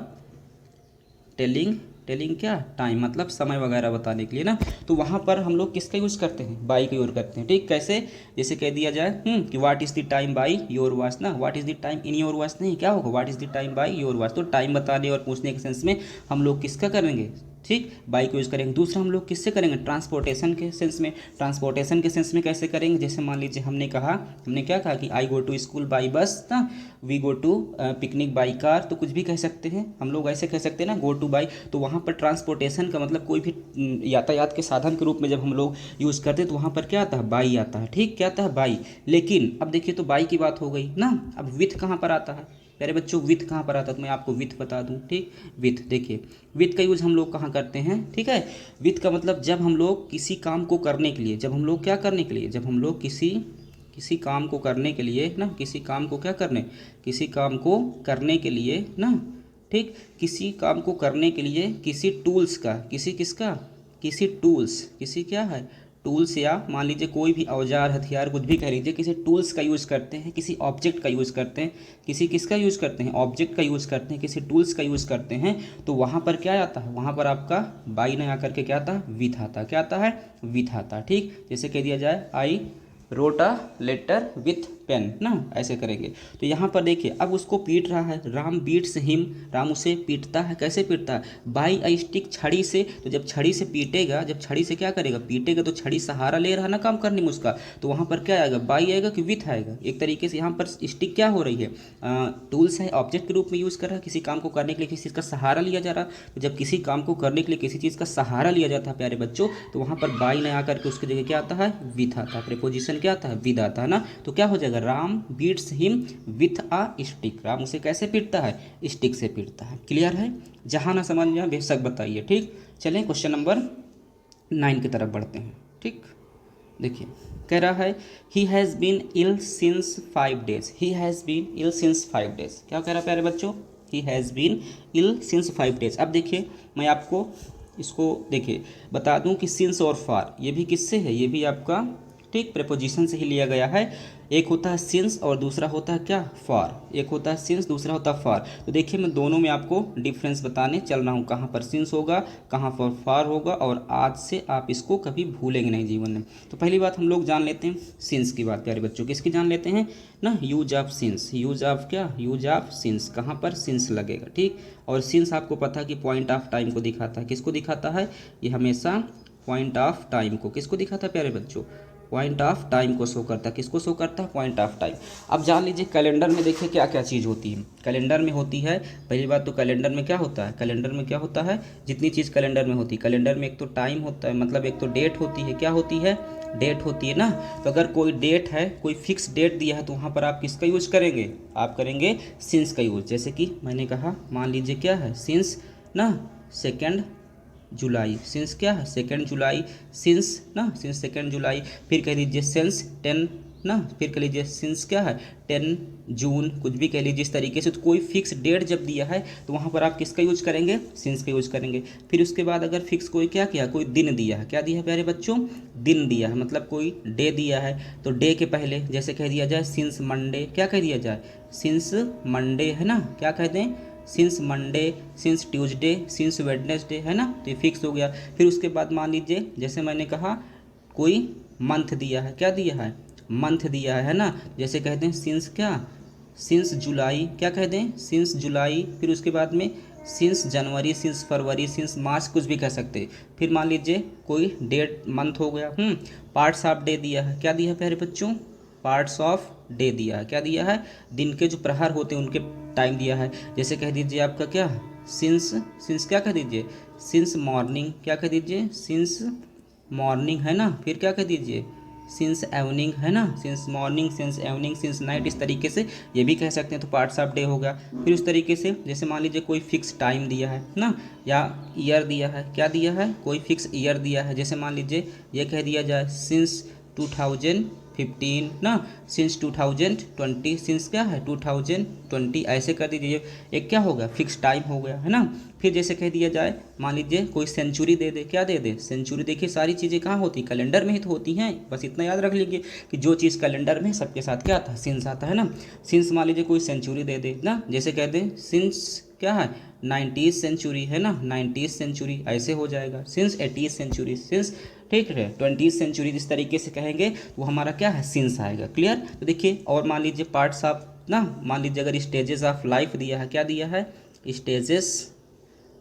टेलिंग क्या, टाइम मतलब समय वगैरह बताने के लिए ना। तो वहाँ पर हम लोग किसका यूज़ करते हैं, बाई का यूज़ करते हैं, ठीक। कैसे, जैसे कह दिया जाए कि what is the time by your watch ना, what is the time in your watch नहीं, क्या होगा, what is the time by your watch. तो टाइम बताने और पूछने के सेंस में हम लोग किसका करेंगे, ठीक, बाई को यूज़ करेंगे। दूसरा हम लोग किससे करेंगे, ट्रांसपोर्टेशन के सेंस में। ट्रांसपोर्टेशन के सेंस में कैसे करेंगे, जैसे मान लीजिए हमने क्या कहा कि I go to school by bus ना, we go to picnic by car, तो कुछ भी कह सकते हैं हम लोग, ऐसे कह सकते हैं ना, गो टू बाई। तो वहाँ पर ट्रांसपोर्टेशन का मतलब कोई भी यातायात के साधन के रूप में जब हम लोग यूज़ करते हैं तो वहाँ पर क्या आता है, बाई आता है, ठीक, क्या आता है, बाई। लेकिन अब देखिए तो बाई की बात हो गई ना, अब विथ कहाँ पर आता है प्यारे बच्चों, विथ कहाँ पर आता है, तो मैं आपको विथ बता दूं, ठीक, विथ। देखिए विथ का यूज़ हम लोग कहाँ करते हैं, ठीक है, विथ का मतलब जब हम लोग किसी काम को करने के लिए, जब हम लोग क्या करने के लिए, जब हम लोग किसी काम को करने के लिए ना, किसी काम को क्या करने, किसी काम को करने के लिए ना, ठीक, किसी काम को करने के लिए किसी टूल्स का, किसी टूल्स, किसी क्या है, टूल्स, या मान लीजिए कोई भी औजार हथियार कुछ भी कह लीजिए, किसी टूल्स का यूज़ करते हैं, किसी ऑब्जेक्ट का यूज़ करते हैं, किसी किसका यूज़ करते हैं, ऑब्जेक्ट का यूज़ करते हैं, किसी टूल्स का यूज़ करते हैं, तो वहाँ पर क्या आता है, वहाँ पर आपका बाई नहीं आकर के क्या आता है, विथ आता है, क्या आता है, विथ आता है, ठीक। जैसे कह दिया जाए I wrote a letter with pen ना, ऐसे करेंगे। तो यहाँ पर देखिए अब उसको पीट रहा है, राम बीट्स हिम, राम उसे पीटता है, कैसे पीटता है, बाई आई स्टिक, छड़ी से। तो जब छड़ी से पीटेगा, जब छड़ी से क्या करेगा, पीटेगा, तो छड़ी सहारा ले रहा ना काम करने में उसका, तो वहाँ पर क्या आएगा, बाई आएगा कि विथ आएगा। एक तरीके से यहाँ पर स्टिक क्या हो रही है, टूल्स है, ऑब्जेक्ट के रूप में यूज़ कर रहा है, किसी काम को करने के लिए किसी चीज़ का सहारा लिया जा रहा है। तो जब किसी काम को करने के लिए किसी चीज़ का सहारा लिया जाता है प्यारे बच्चों, तो वहाँ पर बाई नहीं आकर के उसकी जगह क्या आता है, विथ आता है, प्रीपोजिशन क्या आता है, विद आता है ना। तो क्या हो जाएगा, Ram beats him with a stick, Ram उसे कैसे पीटता है, स्टिक से पीटता है। क्लियर है, जहाँ ना समझ में बेशक बताइए, ठीक। चलें क्वेश्चन नंबर 9 की तरफ बढ़ते हैं, ठीक। देखिए कह रहा है he has been ill since 5 days, he has been ill since 5 days। क्या कह रहा है प्यारे बच्चों, he has been ill since 5 days। अब देखिए मैं आपको इसको देखिए बता दूं कि सिंस और फार ये भी किससे है, ये भी आपका ठीक प्रेपोजिशन से ही लिया गया है। एक होता है सिंस और दूसरा होता है क्या, फार। एक होता है सिंस, दूसरा होता है फार। तो देखिए मैं दोनों में आपको डिफरेंस बताने चल रहा हूँ, कहाँ पर सिंस होगा, कहाँ पर फार होगा, और आज से आप इसको कभी भूलेंगे नहीं जीवन में। तो पहली बात हम लोग जान लेते हैं सिंस की बात प्यारे बच्चों, किसकी जान लेते हैं ना, use of since, use of क्या, यूज ऑफ सिंस, कहाँ पर सिंस लगेगा, ठीक। और सिंस आपको पता है कि पॉइंट ऑफ टाइम को दिखाता है, किसको दिखाता है, ये हमेशा पॉइंट ऑफ टाइम को किसको दिखाता है प्यारे बच्चों, पॉइंट ऑफ टाइम को शो करता है। किसको शो करता है? Point of time. अब जान लीजिए कैलेंडर में देखिए क्या क्या चीज़ होती है। कैलेंडर में होती है, पहली बात तो कैलेंडर में क्या होता है, कैलेंडर में क्या होता है, जितनी चीज़ कैलेंडर में होती है, कैलेंडर में एक तो टाइम होता है, मतलब एक तो डेट होती है, क्या होती है, डेट होती है ना। तो अगर कोई डेट है, कोई फिक्स डेट दिया है, तो वहाँ पर आप किसका यूज करेंगे, आप करेंगे सिंस का यूज। जैसे कि मैंने कहा, मान लीजिए क्या है, सिंस ना 2 जुलाई, सिंस क्या है, 2 जुलाई, सिंस ना, सिंस 2 जुलाई। फिर कह लीजिए सिंस 10 ना, फिर कह लीजिए सिंस क्या है, 10 जून, कुछ भी कह लीजिए इस तरीके से। तो कोई फिक्स डेट जब दिया है तो वहाँ पर आप किसका यूज करेंगे, सिंस का यूज करेंगे। फिर उसके बाद अगर फिक्स कोई क्या किया, कोई दिन दिया है, क्या दिया है प्यारे बच्चों, दिन दिया है, मतलब कोई डे दिया है, तो डे के पहले जैसे कह दिया जाए सिंस मंडे, क्या कह दिया जाए, सिंस मंडे, है ना, क्या कह दें, since Monday, since Tuesday, since Wednesday, है ना। तो ये फिक्स हो गया। फिर उसके बाद मान लीजिए जैसे मैंने कहा कोई मंथ दिया है, क्या दिया है, मंथ दिया है ना, जैसे कहते हैं सिंस क्या, सिंस जुलाई, क्या कह दें, सिंस जुलाई। फिर उसके बाद में सिंस जनवरी, सिंस फरवरी, सिंस मार्च, कुछ भी कह सकते हैं। फिर मान लीजिए कोई डेट मंथ हो गया। पार्ट्स ऑफ डे दिया है, क्या दिया है प्यारे बच्चों, पार्ट्स ऑफ डे दिया है, क्या दिया है, दिन के जो प्रहर होते हैं उनके टाइम दिया है। जैसे कह दीजिए आपका क्या, सिंस, सिंस क्या कह दीजिए, सिंस मॉर्निंग, क्या कह दीजिए, सिंस मॉर्निंग, है ना। फिर क्या कह दीजिए, सिंस एवनिंग, है ना, since morning, since evening, since night, इस तरीके से ये भी कह सकते हैं। तो पार्ट्स ऑफ डे हो गया। फिर उस तरीके से जैसे मान लीजिए कोई फिक्स टाइम दिया है ना, या ईयर दिया है, क्या दिया है, कोई फिक्स ईयर दिया है। जैसे मान लीजिए ये कह दिया जाए सिंस 2015 ना, सिंस 2020, सिंस क्या है 2020, ऐसे कर दीजिए। एक क्या होगा, फिक्स टाइम हो गया, है ना। फिर जैसे कह दिया जाए, मान लीजिए कोई सेंचुरी दे दे, क्या दे दे, सेंचुरी। देखिए सारी चीज़ें कहाँ होती, कैलेंडर में ही तो होती हैं। बस इतना याद रख लीजिए कि जो चीज़ कैलेंडर में सबके साथ क्या आता है, सिंस आता है ना। सिंस मान लीजिए कोई सेंचुरी दे दे ना, जैसे कह दें सिंस क्या है 90th सेंचुरी, है ना, 90th सेंचुरी, ऐसे हो जाएगा। सिंस 80th सेंचुरी, सिंस, ठीक है 20th सेंचुरी, इस तरीके से कहेंगे वो हमारा क्या है, सिंस आएगा। क्लियर। तो देखिए और मान लीजिए पार्ट्स ऑफ ना, मान लीजिए अगर स्टेजेस ऑफ लाइफ दिया है, क्या दिया है, स्टेजेस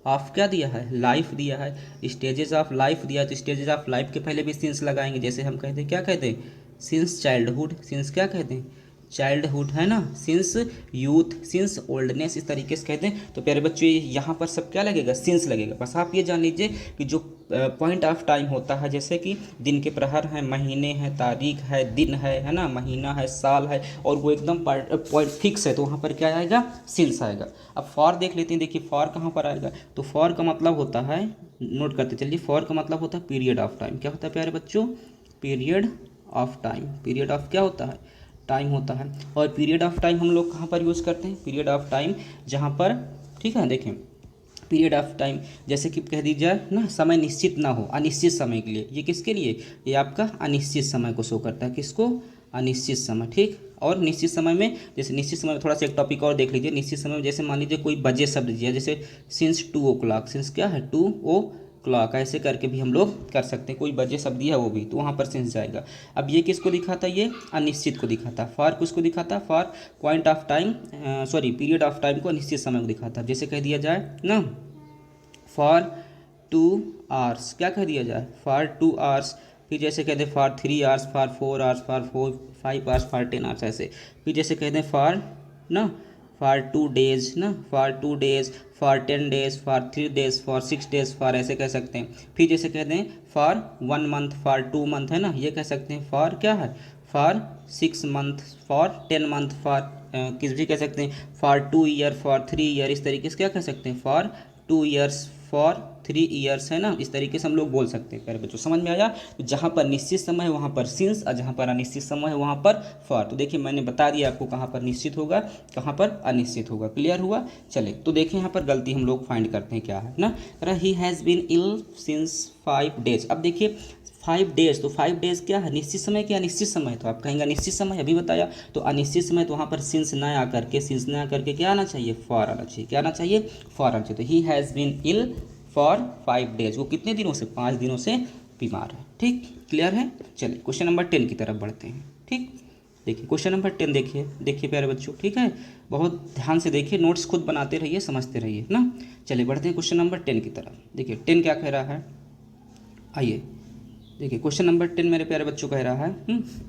ऑफ क्या दिया है, लाइफ दिया है, स्टेजेस ऑफ लाइफ दिया है। तो स्टेजेस ऑफ लाइफ के पहले भी सिंस लगाएंगे। जैसे हम कहते हैं, क्या कहते हैं, सिंस चाइल्डहुड, सिंस क्या कहते हैं, चाइल्डहुड, है ना, सिंस यूथ, सिंस ओल्डनेस, इस तरीके से कहते हैं। तो प्यारे बच्चों यहाँ पर सब क्या लगेगा, सिंस लगेगा। बस आप ये जान लीजिए कि जो पॉइंट ऑफ टाइम होता है, जैसे कि दिन के प्रहर हैं, महीने हैं, तारीख है, दिन है ना, महीना है, साल है, और वो एकदम पॉइंट फिक्स है, तो वहाँ पर क्या आएगा, सिंस आएगा। अब फॉर देख लेते हैं। देखिए फॉर कहाँ पर आएगा, तो फॉर का मतलब होता है, नोट करते चलिए, फॉर का मतलब होता है पीरियड ऑफ टाइम। क्या होता है प्यारे बच्चों, period of time, period of क्या होता है, टाइम होता है। और पीरियड ऑफ टाइम हम लोग कहाँ पर यूज़ करते हैं, पीरियड ऑफ टाइम जहाँ पर, ठीक है, देखें पीरियड ऑफ टाइम जैसे कि कह दी जाए ना, समय निश्चित ना हो, अनिश्चित समय के लिए। ये किसके लिए, ये आपका अनिश्चित समय को शो करता है, किसको, अनिश्चित समय, ठीक। और निश्चित समय में, जैसे निश्चित समय में थोड़ा सा एक टॉपिक और देख लीजिए। निश्चित समय में जैसे मान लीजिए कोई बजे शब्द दिया, जैसे सिंस 2 o'clock, सिंस क्या है 2 o'clock, ऐसे करके भी हम लोग कर सकते हैं। कोई बजे शब्द दिया है वो भी, तो वहाँ पर सिंस जाएगा। अब ये किसको दिखाता है, ये अनिश्चित को दिखाता है। फॉर किसको दिखाता है, for point of time, sorry period of time को अनिश्चित समय को दिखाता है। जैसे कह दिया जाए ना, फॉर 2 hours, क्या कह दिया जाए, फॉर 2 hours। फिर जैसे कहते हैं for 3 hours, for 4 hours, for 5 hours, for 10 hours, ऐसे। फिर जैसे कहते हैं फॉर ना, फॉर 2 days ना, for 2 days, for 10 days, for 3 days, for 6 days, for ऐसे कह सकते हैं। फिर जैसे कहते हैं फॉर 1 month, फॉर 2 month, है ना, ये कह सकते हैं। फॉर क्या है, for 6 month, for 10 month, for किस भी कह सकते हैं। फॉर 2 year, फॉर 3 year, इस तरीके से क्या कह सकते हैं, फॉर 2 years, फॉर 3 years, है ना। इस तरीके से हम लोग बोल सकते हैं। प्यारे बच्चों समझ में आया। तो जहाँ पर निश्चित समय है वहाँ पर सिंस, और जहाँ पर अनिश्चित समय है वहाँ पर फॉर। तो देखिए मैंने बता दिया आपको कहाँ पर निश्चित होगा, कहाँ पर अनिश्चित होगा। क्लियर हुआ। चले तो देखिए यहाँ पर गलती हम लोग फाइंड करते हैं क्या है ना। He has been ill since 5 days। अब देखिए 5 days, तो 5 days क्या है, निश्चित समय क्या अनिश्चित समय, तो आप कहेंगे निश्चित समय, अभी बताया। तो अनिश्चित समय, तो वहाँ पर सिंस ना आकर के, सिंस ना आकर के क्या आना चाहिए, फॉर आना चाहिए। क्या आना चाहिए, फॉर आना चाहिए। तो he has been ill for 5 days, वो कितने दिनों से, 5 दिनों से बीमार है। ठीक, क्लियर है। चलिए क्वेश्चन नंबर 10 की तरफ बढ़ते हैं। ठीक, देखिए क्वेश्चन नंबर 10 देखिए, देखिए प्यारे बच्चों, ठीक है, बहुत ध्यान से देखिए, नोट्स खुद बनाते रहिए, समझते रहिए ना। चलिए बढ़ते हैं क्वेश्चन नंबर 10 की तरफ। देखिए 10 क्या कह रहा है, आइए देखिए क्वेश्चन नंबर 10 मेरे प्यारे बच्चों कह रहा है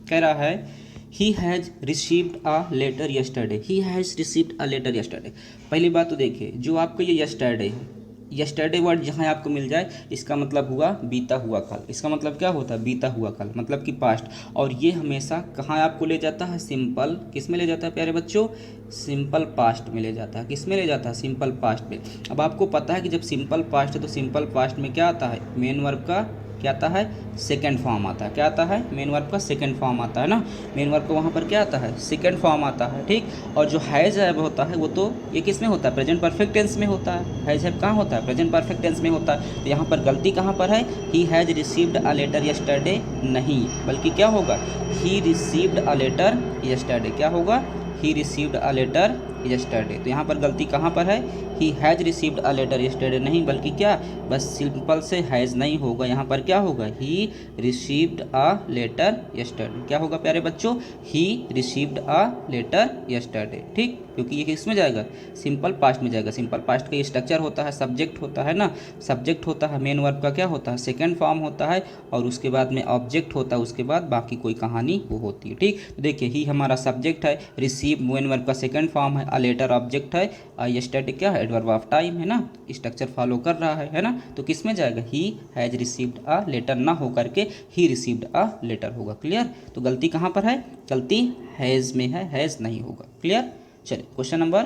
कह रहा है he has received a letter yesterday. He has received a letter yesterday. पहली बात तो देखिए जो आपको ये यस्टरडे है, यस्टरडे वर्ड जहाँ आपको मिल जाए इसका मतलब हुआ बीता हुआ कल। इसका मतलब क्या होता है? बीता हुआ कल, मतलब कि पास्ट। और ये हमेशा कहाँ आपको ले जाता है? सिंपल किस में ले जाता है प्यारे बच्चों? सिंपल पास्ट में ले जाता है। किस में ले जाता है? सिंपल पास्ट में। अब आपको पता है कि जब सिंपल पास्ट है तो सिंपल पास्ट में क्या आता है? मेन वर्ब का क्या आता है? सेकेंड फॉर्म आता है। क्या आता है? मेन वर्ब का सेकेंड फॉर्म आता है ना। मेन वर्ब का वहाँ पर क्या आता है? सेकेंड फॉर्म आता है, ठीक। और जो हैज़ हैव होता है वो तो ये किस में होता है? प्रेजेंट परफेक्ट टेंस में होता है। हैज़ हैव कहाँ होता है? प्रेजेंट परफेक्ट टेंस में होता है। तो यहाँ पर गलती कहाँ पर है? He has received a letter yesterday नहीं, बल्कि क्या होगा? He received a letter yesterday. क्या होगा? He received a letter yesterday. तो यहाँ पर गलती कहाँ पर है? He has received a letter yesterday नहीं, बल्कि क्या? बस सिंपल से हैज़ नहीं होगा, यहाँ पर क्या होगा? He received a letter yesterday. क्या होगा प्यारे बच्चों? He received a letter yesterday, ठीक। क्योंकि ये किस में जाएगा? सिंपल पास्ट में जाएगा। सिंपल पास्ट का ये स्ट्रक्चर होता है, सब्जेक्ट होता है ना। सब्जेक्ट होता है, मेन वर्ब का क्या होता है? सेकेंड फॉर्म होता है, और उसके बाद में ऑब्जेक्ट होता है, उसके बाद बाकी कोई कहानी वो होती है, ठीक। तो देखिए ही हमारा सब्जेक्ट है, रिसीव मेन वर्ब का सेकेंड फॉर्म है, अ लेटर ऑब्जेक्ट है, यस्टरडे क्या है? एडवर्ब ऑफ टाइम है ना। स्ट्रक्चर फॉलो कर रहा है ना। तो किस में जाएगा? He has received a letter ना हो करके ही रिसीव्ड अ लेटर होगा। क्लियर? तो गलती कहाँ पर है? गलती हैज़ में है, हैज़ नहीं होगा। क्लियर? चलिए क्वेश्चन नंबर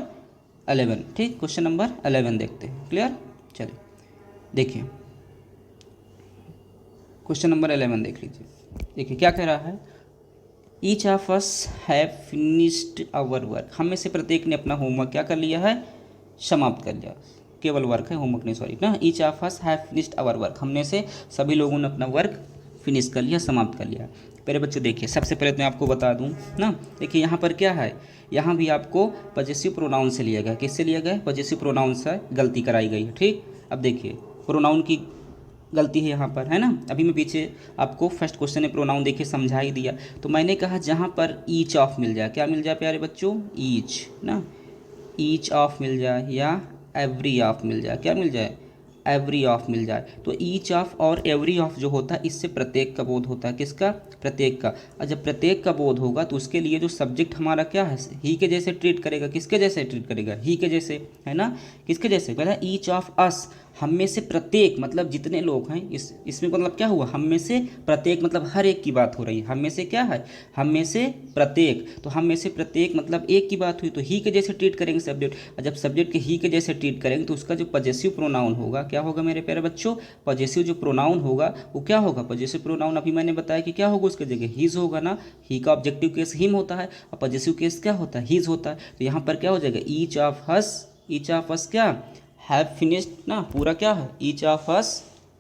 11, ठीक। क्वेश्चन नंबर 11 देखते हैं। क्लियर? चलिए देखिए क्वेश्चन नंबर 11 देख लीजिए। देखिए क्या कह रहा है? Each of us have finished our work. हम में से प्रत्येक ने अपना होमवर्क क्या कर लिया है? समाप्त कर लिया। केवल वर्क है, होमवर्क नहीं, सॉरी ना। Each of us have finished our work. हमने से सभी लोगों ने अपना वर्क फिनिश कर लिया, समाप्त कर लिया। मेरे बच्चों देखिए सबसे पहले तो मैं आपको बता दूं ना। देखिए यहाँ पर क्या है? यहाँ भी आपको पॉजेसिव प्रोनाउन से लिया गया। किससे लिया गया? पॉजेसिव प्रोनाउन से गलती कराई गई है, ठीक। अब देखिए प्रोनाउन की गलती है यहाँ पर, है ना। अभी मैं पीछे आपको फर्स्ट क्वेश्चन में प्रोनाउन देखिए समझा ही दिया। तो मैंने कहा जहाँ पर ईच ऑफ मिल जाए, क्या मिल जाए प्यारे बच्चों? ईच ना। ईच ऑफ मिल जाए या एवरी ऑफ मिल जाए। क्या मिल जाए? एवरी ऑफ मिल जाए। तो ईच ऑफ और एवरी ऑफ जो होता है इससे प्रत्येक का बोध होता है। किसका? प्रत्येक का। और जब प्रत्येक का बोध होगा तो उसके लिए जो सब्जेक्ट हमारा क्या है? ही के जैसे ट्रीट करेगा। किसके जैसे ट्रीट करेगा? ही के जैसे, है ना। किसके जैसे? कहता है ईच ऑफ अस, हम में से प्रत्येक, मतलब जितने लोग हैं इसमें मतलब क्या हुआ? हम में से प्रत्येक मतलब हर एक की बात हो रही है। हम में से क्या है? हम में से प्रत्येक। तो हम में से प्रत्येक मतलब एक की बात हुई, तो ही के जैसे ट्रीट करेंगे सब्जेक्ट। और जब सब्जेक्ट के ही के जैसे ट्रीट करेंगे तो उसका जो पॉजेसिव प्रोनाउन होगा क्या होगा मेरे प्यारे बच्चों? पॉजेसिव जो प्रोनाउन होगा वो क्या होगा? पॉजेसिव प्रोनाउन अभी मैंने बताया कि क्या होगा, उसके जगह हीज होगा ना। ही का ऑब्जेक्टिव केस हिम होता है और पॉजेसिव केस क्या होता है? हीज होता है। तो यहाँ पर क्या हो जाएगा? Each of us, each of us क्या हैव फिनिश्ड ना, पूरा क्या है? Each of us.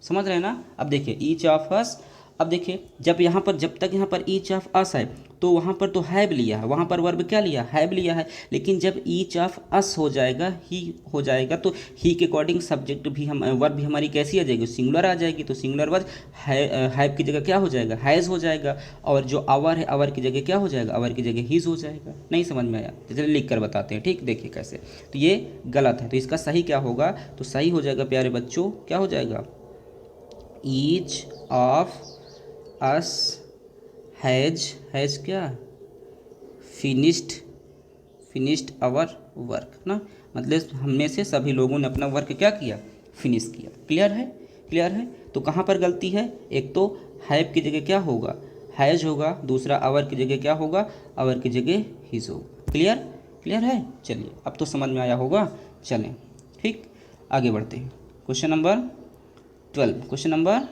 समझ रहे हैं ना। अब देखिए ईच ऑफ अस, अब देखिए जब यहाँ पर, जब तक यहाँ पर ईच ऑफ अस है तो वहाँ पर तो हैव लिया है, वहाँ पर वर्ब क्या लिया? हैव लिया है। लेकिन जब ईच ऑफ अस हो जाएगा, ही हो जाएगा, तो ही के अकॉर्डिंग सब्जेक्ट भी हम, वर्ब भी हमारी कैसी आ जाएगी? सिंगुलर आ जाएगी। तो सिंगुलर वर्ब हैव की जगह क्या हो जाएगा? हैज़ हो जाएगा। और जो आवर है, आवर की जगह क्या हो जाएगा? आवर की जगह हीज हो जाएगा। नहीं समझ में आया तो चलिए लिख कर बताते हैं, ठीक। देखिए कैसे, तो ये गलत है। तो इसका सही क्या होगा? तो सही हो जाएगा प्यारे बच्चों, क्या हो जाएगा? ईच ऑफ अस हैज़ क्या? फिनिश्ड आवर वर्क ना। मतलब हमने से सभी लोगों ने अपना वर्क क्या किया? फिनिश किया। क्लियर है? क्लियर है। तो कहाँ पर गलती है? एक तो हैव की जगह क्या होगा? हैज होगा। दूसरा आवर की जगह क्या होगा? आवर की जगह हिज होगा। क्लियर? क्लियर है। चलिए अब तो समझ में आया होगा। चलें ठीक, आगे बढ़ते हैं। क्वेश्चन नंबर 12, क्वेश्चन नंबर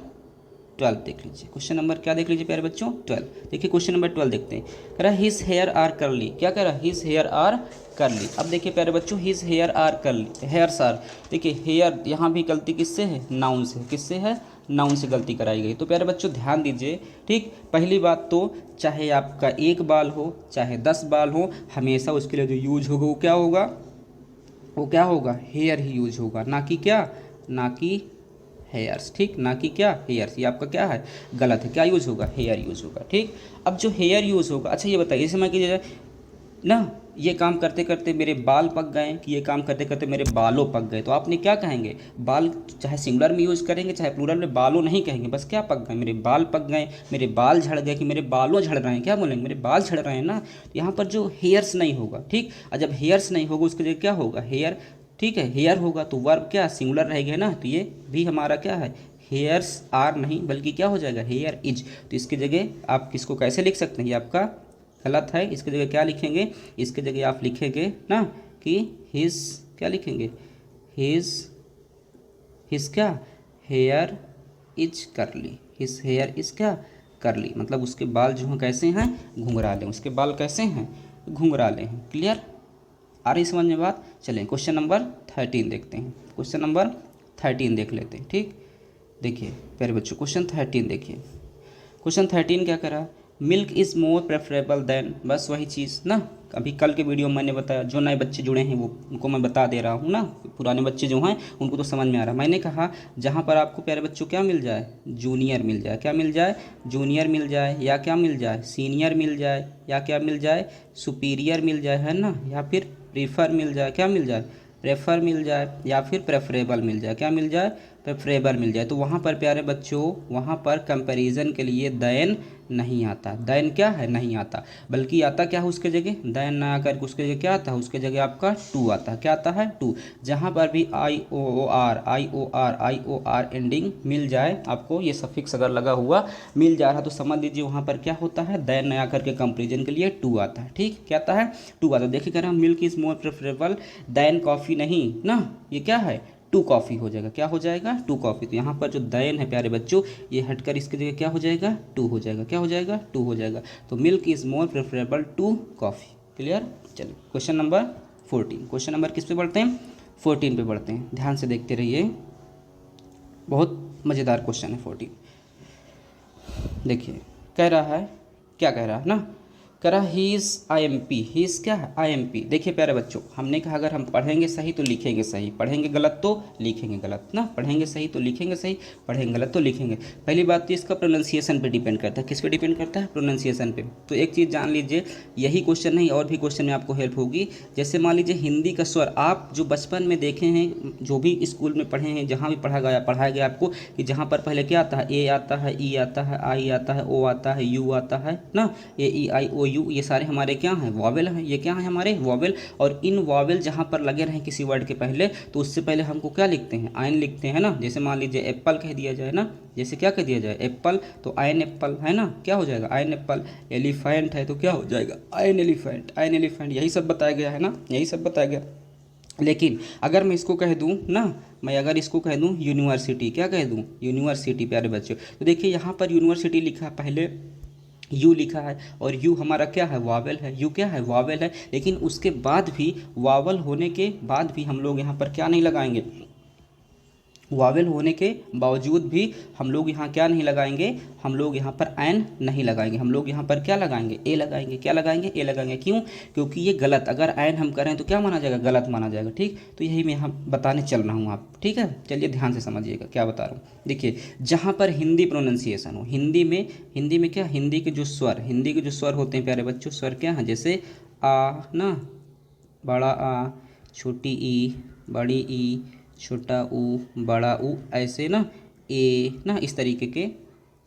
12 देख लीजिए। क्वेश्चन नंबर क्या देख लीजिए प्यारे बच्चों? 12। देखिए क्वेश्चन नंबर 12 देखते हैं। कह रहा है हिज हेयर आर कर्ली। क्या कह रहा है? His hair are curly. अब देखिए प्यारे बच्चों his hair are curly, hairs are. देखिए हेयर यहाँ भी गलती किससे है? नाउन से। किससे है? नाउन से गलती कराई गई। तो प्यारे बच्चों ध्यान दीजिए, ठीक। पहली बात तो चाहे आपका एक बाल हो चाहे 10 बाल हो, हमेशा उसके लिए जो यूज होगा वो क्या होगा? वो क्या होगा? हेयर ही यूज होगा, ना कि क्या? ना कि हेयर्स, ठीक। ना कि क्या? हेयर्स। ये आपका क्या है? गलत है। क्या यूज़ होगा? हेयर यूज़ होगा, ठीक। अब जो हेयर यूज़ होगा, अच्छा ये बताइए, जैसे मैं कीजिए ना, ये काम करते करते मेरे बाल पक गए कि ये काम करते करते मेरे बालों पक गए, तो आपने क्या कहेंगे? बाल चाहे सिंगुलर में यूज़ करेंगे चाहे प्लूरल में, बालों नहीं कहेंगे, बस क्या पक गए, मेरे बाल पक गए, मेरे बाल झड़ गए, कि मेरे बालों झड़ रहे हैं, क्या बोलेंगे? मेरे बाल झड़ रहे हैं ना। यहाँ पर जो हेयर्स नहीं होगा, ठीक, और जब हेयर्स नहीं होगा उसके जगह क्या होगा? हेयर, ठीक है, हेयर होगा तो वर्ब क्या सिंगुलर रहेगा ना, तो ये भी हमारा क्या है? हेयर्स आर नहीं बल्कि क्या हो जाएगा? Here is. तो इसकी जगह आप किसको कैसे लिख सकते हैं? ये आपका गलत है, इसकी जगह क्या लिखेंगे? इसके जगह आप लिखेंगे ना कि हिज, क्या लिखेंगे? हिज, हिज क्या? हेयर इज करली, हिज हेयर इज क्या? करली, मतलब उसके बाल जो हैं कैसे हैं? घुंघराले, उसके बाल कैसे हैं? घुंघराले हैं। क्लियर? आ रही समझ में बात? चलें क्वेश्चन नंबर 13 देखते हैं। क्वेश्चन नंबर 13 देख लेते हैं। ठीक, देखिए प्यारे बच्चों, क्वेश्चन 13 देखिए। क्वेश्चन 13 क्या करा? Milk is more preferable than, बस वही चीज़ ना, अभी कल के वीडियो में मैंने बताया, जो नए बच्चे जुड़े हैं वो उनको मैं बता दे रहा हूँ ना, पुराने बच्चे जो हैं उनको तो समझ में आ रहा है। मैंने कहा जहाँ पर आपको प्यारे बच्चों क्या मिल जाए? जूनियर मिल जाए। क्या मिल जाए? जूनियर मिल जाए, या क्या मिल जाए? सीनियर मिल जाए, या क्या मिल जाए? सुपीरियर मिल जाए, है ना, या फिर प्रीफर मिल जाए, क्या मिल जाए? प्रेफर मिल जाए, या फिर प्रेफरेबल मिल जाए, क्या मिल जाए? प्रेफरेबल मिल जाए। तो वहाँ पर प्यारे बच्चों, वहाँ पर कंपैरिजन के लिए देन नहीं आता। देन क्या है? नहीं आता, बल्कि आता क्या है उसके जगह? देन ना आकर के उसके जगह क्या आता है? उसके जगह आपका टू आता है। क्या आता है? टू। जहाँ पर भी आई ओ आर एंडिंग मिल जाए आपको, ये सफिक्स अगर लगा हुआ मिल जा रहा तो समझ लीजिए वहाँ पर क्या होता है? देन ना आकर के कंपैरिजन के लिए टू आता है। ठीक, क्या आता है? टू आता है। देखिए कह रहा milk is more preferable than coffee, नहीं ना, ये क्या है? टू कॉफ़ी हो जाएगा। क्या हो जाएगा? To coffee. तो यहाँ पर जो देन है प्यारे बच्चों, ये हटकर इसकी जगह क्या हो जाएगा? टू हो जाएगा। क्या हो जाएगा? टू हो जाएगा। तो milk is more preferable to coffee. Clear? चलिए क्वेश्चन नंबर 14। क्वेश्चन नंबर किस पे बढ़ते हैं? 14 पे बढ़ते हैं। ध्यान से देखते रहिए, बहुत मज़ेदार क्वेश्चन है 14। देखिए कह रहा है, क्या कह रहा है ना, कह रहा he is I M P. He is क्या है? आई एम पी। देखिए प्यारे बच्चों, हमने कहा अगर हम पढ़ेंगे सही तो लिखेंगे सही, पढ़ेंगे गलत तो लिखेंगे गलत ना। पढ़ेंगे सही तो लिखेंगे सही, पढ़ेंगे गलत तो लिखेंगे। पहली बात तो इसका प्रोनाउंसिएशन पे डिपेंड करता है। किस पे डिपेंड करता है? प्रोनाउंसिएशन पे। तो एक चीज़ जान लीजिए, यही क्वेश्चन नहीं और भी क्वेश्चन में आपको हेल्प होगी। जैसे मान लीजिए हिंदी का स्वर, आप जो बचपन में देखे हैं, जो भी स्कूल में पढ़े हैं, जहाँ भी पढ़ाया गया आपको, कि जहाँ पर पहले क्या आता है? ए आता है, ई आता है, आई आता है, ओ आता है, यू आता है ना, ए ई आई ओ यू, ये सारे हमारे क्या हैं? वॉवेल हैं। ये क्या है? हमारे वॉवेल। और इन वॉवेल जहाँ पर लगे रहें किसी वर्ड के पहले, तो उससे पहले हमको क्या लिखते हैं? आयन लिखते हैं ना। जैसे मान लीजिए एप्पल कह दिया जाए ना, जैसे क्या कह दिया जाए? एप्पल, तो आयन एप्पल है ना, क्या हो जाएगा? Ion Apple. एलिफेंट है तो क्या हो जाएगा? Ion elephant. आयन एलिफेंट, यही सब बताया गया है ना, यही सब बताया गया। लेकिन अगर मैं इसको कह दूं ना, मैं अगर इसको कह दूं यूनिवर्सिटी, क्या कह दूं? यूनिवर्सिटी। प्यारे बच्चों, तो देखिए यहाँ पर यूनिवर्सिटी लिखा है, पहले यू लिखा है, और यू हमारा क्या है? वावल है। यू क्या है? वावल है। लेकिन उसके बाद भी, वावल होने के बाद भी हम लोग यहाँ पर क्या नहीं लगाएंगे? वावेल होने के बावजूद भी हम लोग यहाँ क्या नहीं लगाएंगे? हम लोग यहाँ पर एन नहीं लगाएंगे। हम लोग यहाँ पर क्या लगाएंगे? ए लगाएंगे। क्या लगाएंगे? ए लगाएंगे। क्यों? क्योंकि ये गलत, अगर एन हम करें तो क्या माना जाएगा? गलत माना जाएगा। ठीक, तो यही मैं यहाँ बताने चल रहा हूँ आप, ठीक है? चलिए ध्यान से समझिएगा क्या बता रहा हूँ। देखिए जहाँ पर हिंदी प्रोनाउंसिएशन हो, हिंदी में क्या, हिंदी के जो स्वर होते हैं प्यारे बच्चों, स्वर क्या हैं? जैसे आ ना, बड़ा आ, छोटी ई, बड़ी ई, छोटा ऊ, बड़ा ऊ, ऐसे ना, ए ना, इस तरीके के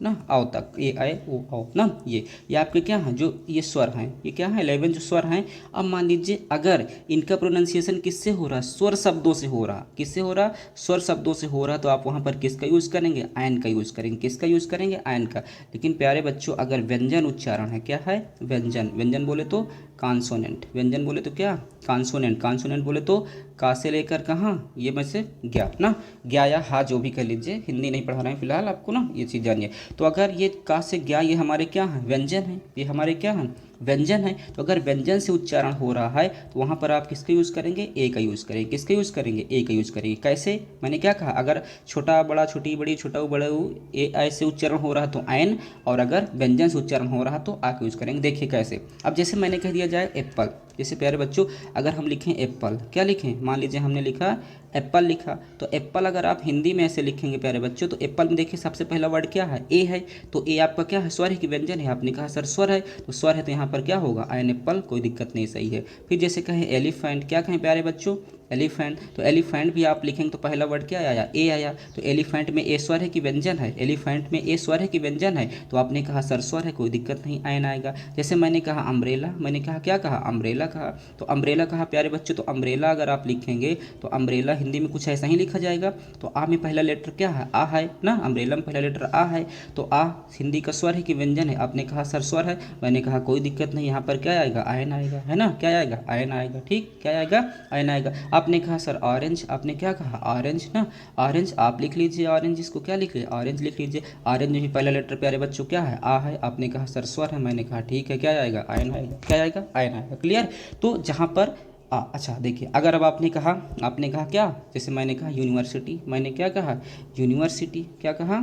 ना, आओ तक, ए आए ओ आओ ना, ये आपके क्या हैं? जो ये स्वर हैं, ये क्या है? 11 जो स्वर हैं। अब मान लीजिए अगर इनका प्रोनाउंसिएशन किससे हो रहा? स्वर शब्दों से हो रहा। किससे हो रहा? स्वर शब्दों से हो रहा। तो आप वहाँ पर किसका यूज़ करेंगे? आयन का यूज़ करेंगे। किसका यूज़ करेंगे? आयन का। लेकिन प्यारे बच्चों अगर व्यंजन उच्चारण है, क्या है? व्यंजन। व्यंजन बोले तो कॉन्सोनेंट। व्यंजन बोले तो क्या? कॉन्सोनेंट। कॉन्सोनेंट बोले तो का से लेकर कहाँ? ये में से ज्ञा ना, ज्ञा या हा, जो भी कह लीजिए, हिंदी नहीं पढ़ा रहे हैं फिलहाल आपको ना, ये चीज़ जानिए। तो अगर ये का से ज्ञा, ये हमारे क्या हैं? व्यंजन है। ये हमारे क्या हैं? व्यंजन है। तो अगर व्यंजन से उच्चारण हो रहा है तो वहाँ पर आप किसका यूज़ करेंगे? ए का यूज़ करेंगे। किसका यूज़ करेंगे? ए का यूज़ करेंगे। कैसे? मैंने क्या कहा? अगर छोटा बड़ा, छोटी बड़ी, छोटा ऊ बड़ा ऊ, ए ऐसे उच्चारण हो रहा तो आयन, और अगर व्यंजन से उच्चारण हो रहा तो आ का यूज़ करेंगे। देखिए कैसे। अब जैसे मैंने कह दिया जाए एप्पल, जैसे प्यारे बच्चों अगर हम लिखें एप्पल, क्या लिखें? मान लीजिए हमने लिखा एप्पल लिखा, तो एप्पल अगर आप हिंदी में ऐसे लिखेंगे प्यारे बच्चों, तो एप्पल में देखिए सबसे पहला वर्ड क्या है? ए है। तो ए आपका क्या है? स्वर है कि व्यंजन है? आपने कहा सर स्वर है, तो स्वर है तो यहाँ पर क्या आएगा एन एप्पल, कोई दिक्कत नहीं, सही है। फिर जैसे कहें एलिफेंट, क्या कहें प्यारे बच्चों, एलिफेंट, तो एलिफेंट भी आप लिखेंगे तो पहला वर्ड क्या आया, ए आया। तो एलिफेंट में ए स्वर है कि व्यंजन है, एलिफेंट में ए स्वर है कि व्यंजन है, तो आपने कहा सर स्वर है, कोई दिक्कत नहीं, आयन आएगा। जैसे मैंने कहा अम्ब्रेला, मैंने कहा क्या कहा, अम्ब्रेला कहा, तो अम्ब्रेला कहा प्यारे बच्चों, तो अम्ब्रेला अगर आप लिखेंगे तो अम्ब्रेला हिंदी में कुछ ऐसा ही लिखा जाएगा। तो आ में पहला लेटर क्या है, आ है ना, अम्ब्रेला में पहला लेटर आ है, तो आ हिंदी का स्वर है कि व्यंजन है, आपने कहा सर स्वर है, मैंने कहा कोई दिक्कत नहीं, यहाँ पर क्या आएगा, आयन आएगा, है ना, क्या आएगा, आयन आएगा, ठीक, क्या आएगा, आयन आएगा। आपने कहा सर ऑरेंज, आपने क्या कहा, ऑरेंज ना, ऑरेंज आप लिख लीजिए, ऑरेंज इसको क्या लिख लीजिए, ऑरेंज लिख लीजिए। ऑरेंज में भी पहला लेटर प्यारे बच्चों क्या है, आ है, आपने कहा सर स्वर है, मैंने कहा ठीक है, क्या आएगा, आयन आएगा, क्या आएगा, आयन आएगा, क्लियर। तो जहाँ पर अच्छा देखिए, अगर अब आपने कहा क्या, जैसे मैंने कहा यूनिवर्सिटी, मैंने क्या कहा, यूनिवर्सिटी, क्या कहा,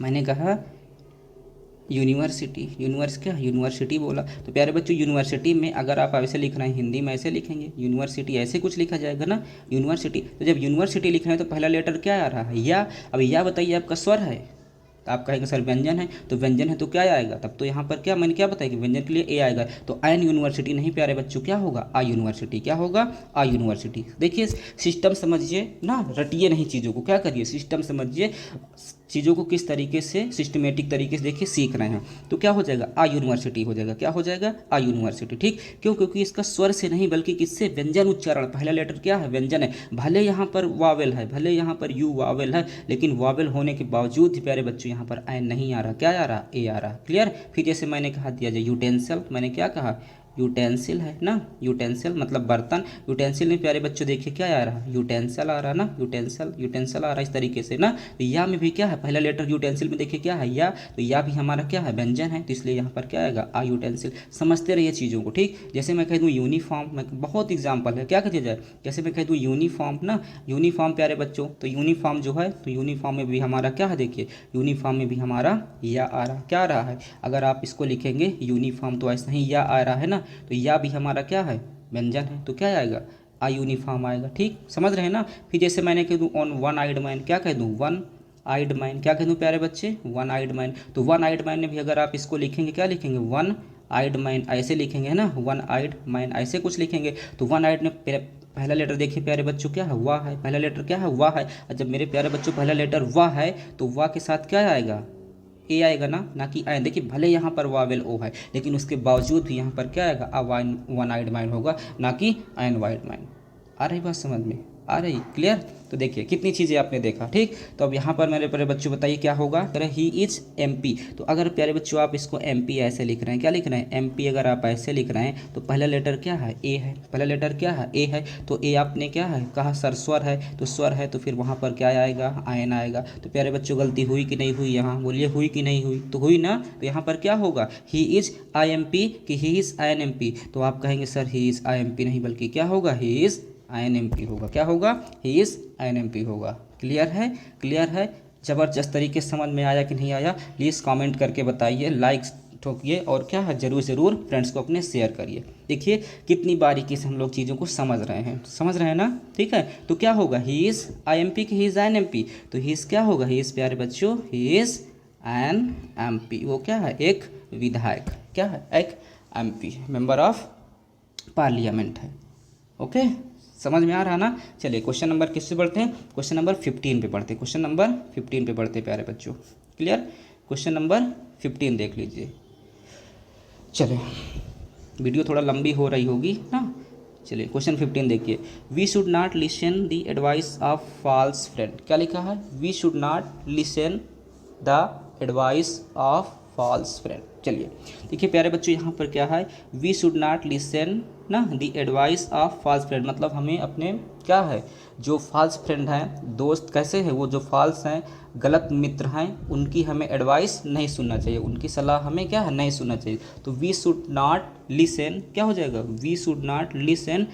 मैंने कहा यूनिवर्सिटी, यूनिवर्सिटी बोला। तो प्यारे बच्चों यूनिवर्सिटी में अगर आप ऐसे लिख रहे हैं हिंदी में ऐसे लिखेंगे, यूनिवर्सिटी ऐसे कुछ लिखा जाएगा ना, यूनिवर्सिटी। तो जब यूनिवर्सिटी लिख रहे हैं तो पहला लेटर क्या आ रहा है, या। अब या बताइए आपका स्वर है, तो आप कहेंगे सर व्यंजन है, तो व्यंजन है तो क्या आएगा, तब तो यहाँ पर क्या मैंने क्या बताया कि व्यंजन के लिए ए आएगा, तो एन यूनिवर्सिटी नहीं प्यारे बच्चों, क्या होगा, आ यूनिवर्सिटी, क्या होगा, आ यूनिवर्सिटी। देखिए सिस्टम समझिए ना, रटिए नहीं चीज़ों को, क्या करिए, सिस्टम समझिए चीज़ों को, किस तरीके से सिस्टमेटिक तरीके से देखिए सीख रहे हैं, तो क्या हो जाएगा, आ यूनिवर्सिटी हो जाएगा, क्या हो जाएगा, आ यूनिवर्सिटी, ठीक। क्यों, क्योंकि इसका स्वर से नहीं बल्कि किससे, व्यंजन उच्चारण, पहला लेटर क्या है, व्यंजन है, भले यहाँ पर वावेल है, भले यहाँ पर यू वावेल है, लेकिन वावेल होने के बावजूद भी प्यारे बच्चों यहाँ पर एन नहीं आ रहा, क्या आ रहा, ए आ रहा, क्लियर। फिर जैसे मैंने कहा दिया जाए यूटेंसिल, मैंने क्या कहा, यूटेंसिल है ना, यूटेंसिल मतलब बर्तन, यूटेंसिल में प्यारे बच्चों देखिए क्या आ रहा है, यूटेंसिल आ रहा ना, यूटेंसिल आ रहा इस तरीके से ना। तो या में भी क्या है, पहला लेटर यूटेंसिल में देखिए क्या है, या, तो या भी हमारा क्या है, व्यंजन है, तो इसलिए यहाँ पर क्या आएगा, आ यूटेंसिल। समझते रहिए चीज़ों को, ठीक। जैसे मैं कह दूँ यूनिफॉर्म, मैं बहुत एग्जाम्पल है, क्या कहिए जाए, जैसे मैं कह दूँ यूनिफॉर्म ना, यूनिफॉर्म प्यारे बच्चों, तो यूनिफॉर्म जो है, तो यूनिफॉर्म में भी हमारा क्या है, देखिए यूनिफॉर्म में भी हमारा या आ रहा, क्या आ रहा है, अगर आप इसको लिखेंगे यूनिफॉर्म तो ऐसा ही या आ रहा है ना, तो या भी हमारा क्या है, व्यंजन है, तो क्या आएगा, आ यूनिफॉर्म आएगा, ठीक, समझ रहे हैं ना। फिर जैसे मैंने कह दूँ ऑन वन आइड मैन, क्या कह दूँ, वन आइड मैन, क्या कह दूँ प्यारे बच्चे, वन आइड मैन। तो वन आइड मैन में भी अगर आप इसको लिखेंगे क्या लिखेंगे, वन आइड मैन ऐसे लिखेंगे, है ना, वन आइड मैन ऐसे कुछ लिखेंगे। तो वन आइड में पहला लेटर देखिए प्यारे बच्चों क्या है, वाह है, पहला लेटर क्या है, वाह है। और जब मेरे प्यारे बच्चों पहला लेटर वाह है, तो वाह के साथ क्या आएगा, ए आएगा ना कि आए। देखिए भले यहाँ पर वावेल ओ है, लेकिन उसके बावजूद भी यहाँ पर क्या आएगा, आ वन आइड माइंड होगा, ना कि आयन वाइड माइंड। आ रही बात समझ में, आ रही, क्लियर। तो देखिए कितनी चीज़ें आपने देखा, ठीक। तो अब यहाँ पर मेरे प्यारे बच्चों बताइए क्या होगा, कह रहे ही इज एमपी। तो अगर प्यारे बच्चों आप इसको एमपी ऐसे लिख रहे हैं, क्या लिख रहे हैं, एमपी अगर आप ऐसे लिख रहे हैं, तो पहला लेटर क्या है, ए है, पहला लेटर क्या है, ए है। तो ए आपने क्या है कहा, सर स्वर है, तो स्वर है तो फिर वहाँ पर क्या आएगा, आयन आएगा। तो प्यारे बच्चों गलती हुई कि नहीं हुई, यहाँ बोलिए हुई कि नहीं हुई, तो हुई ना। तो यहाँ पर क्या होगा, he is I M P कि he is I N M P. तो आप कहेंगे sir he is I M P नहीं, बल्कि क्या होगा, ही इज INMP होगा, क्या होगा, ही इज INMP होगा। क्लियर है, क्लियर है, ज़बरदस्त तरीके से समझ में आया कि नहीं आया, प्लीज़ कमेंट करके बताइए, लाइक्स ठोकिए, और क्या है ज़रूर फ्रेंड्स को अपने शेयर करिए। देखिए कितनी बारीकी से हम लोग चीज़ों को समझ रहे हैं ना, ठीक है। तो क्या होगा, ही इज़ IMP कि ही इज़ INMP। तो ही इज़ क्या होगा, ही इज़ प्यारे बच्चों, ही इज़ INMP। वो क्या है, एक विधायक, क्या है, एक MP, मेंबर ऑफ पार्लियामेंट है। ओके, समझ में आ रहा ना। चलिए क्वेश्चन नंबर किससे पढ़ते हैं, क्वेश्चन नंबर 15 पे पढ़ते हैं, क्वेश्चन नंबर 15 पे पढ़ते हैं प्यारे बच्चों। क्लियर, क्वेश्चन नंबर 15 देख लीजिए। चलिए वीडियो थोड़ा लंबी हो रही होगी ना। चलिए क्वेश्चन 15 देखिए, we should not listen the advice of false friend. क्या लिखा है, we should not listen the advice of false friend. चलिए देखिए प्यारे बच्चों, यहाँ पर क्या है, वी शुड नॉट लिसन ना the advice of false friend, मतलब हमें अपने क्या है, जो फॉल्स फ्रेंड हैं, दोस्त कैसे हैं, वो जो फॉल्स हैं, गलत मित्र हैं, उनकी हमें एडवाइस नहीं सुनना चाहिए, उनकी सलाह हमें क्या है, नहीं सुनना चाहिए। तो वी शुड नॉट लिसन, क्या हो जाएगा, we should not listen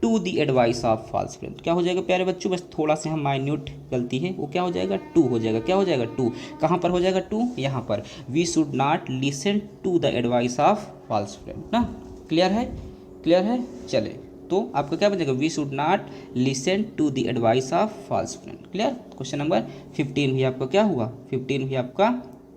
to the advice of false friend. क्या हो जाएगा प्यारे बच्चों, बस थोड़ा सा हम माइन्यूट गलती है, वो क्या हो जाएगा, टू हो जाएगा, क्या हो जाएगा, टू। कहाँ पर हो जाएगा टू, यहाँ पर, we should not listen to the advice of false friend ना। क्लियर है, क्लियर है। चले तो आपका क्या बनेगा, we should not listen to the advice of false friend. Clear. Question number 15 भी आपका क्या हुआ, 15 भी आपका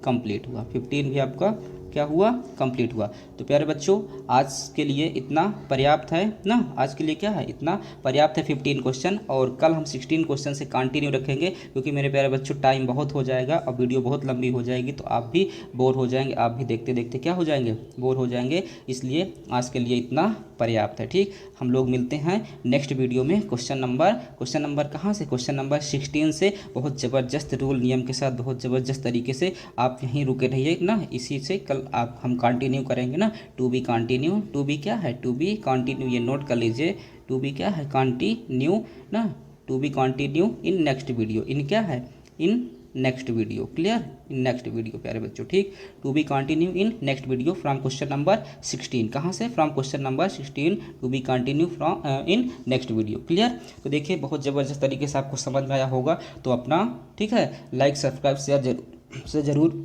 कंप्लीट हुआ, 15 भी आपका क्या हुआ, कंप्लीट हुआ। तो प्यारे बच्चों आज के लिए इतना पर्याप्त है ना, आज के लिए क्या है, इतना पर्याप्त है 15 क्वेश्चन। और कल हम 16 क्वेश्चन से कंटिन्यू रखेंगे, क्योंकि मेरे प्यारे बच्चों टाइम बहुत हो जाएगा और वीडियो बहुत लंबी हो जाएगी, तो आप भी बोर हो जाएंगे, आप भी देखते देखते क्या हो जाएंगे, बोर हो जाएंगे। इसलिए आज के लिए इतना पर्याप्त है। ठीक, हम लोग मिलते हैं नेक्स्ट वीडियो में। क्वेश्चन नंबर कहाँ से, क्वेश्चन नंबर 16 से बहुत ज़बरदस्त रूल नियम के साथ, बहुत ज़बरदस्त तरीके से आप यहीं रुके रहिए ना, इसी से कल आप हम कंटिन्यू करेंगे ना। To be continue, to be क्या है, टू बी कंटिन्यू, ये नोट कर लीजिए, टू बी क्या है, कंटिन्यू ना, to be continue in next video, in क्या है, in next video, clear, in next video प्यारे बच्चों। ठीक, to be continue in next video from question number 16, कहाँ से, from question number 16, to be continue from in next video, clear. तो देखिए बहुत ज़बरदस्त तरीके से आपको समझ में आया होगा, तो अपना ठीक है लाइक सब्सक्राइब शेयर ज़रूर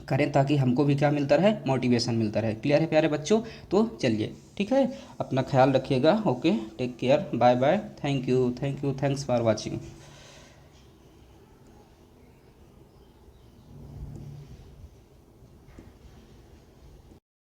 करें, ताकि हमको भी क्या मिलता रहे, मोटिवेशन मिलता रहे, क्लियर है प्यारे बच्चों। तो चलिए ठीक है, अपना ख्याल रखिएगा, okay, take care, bye bye, thank you, thanks for watching.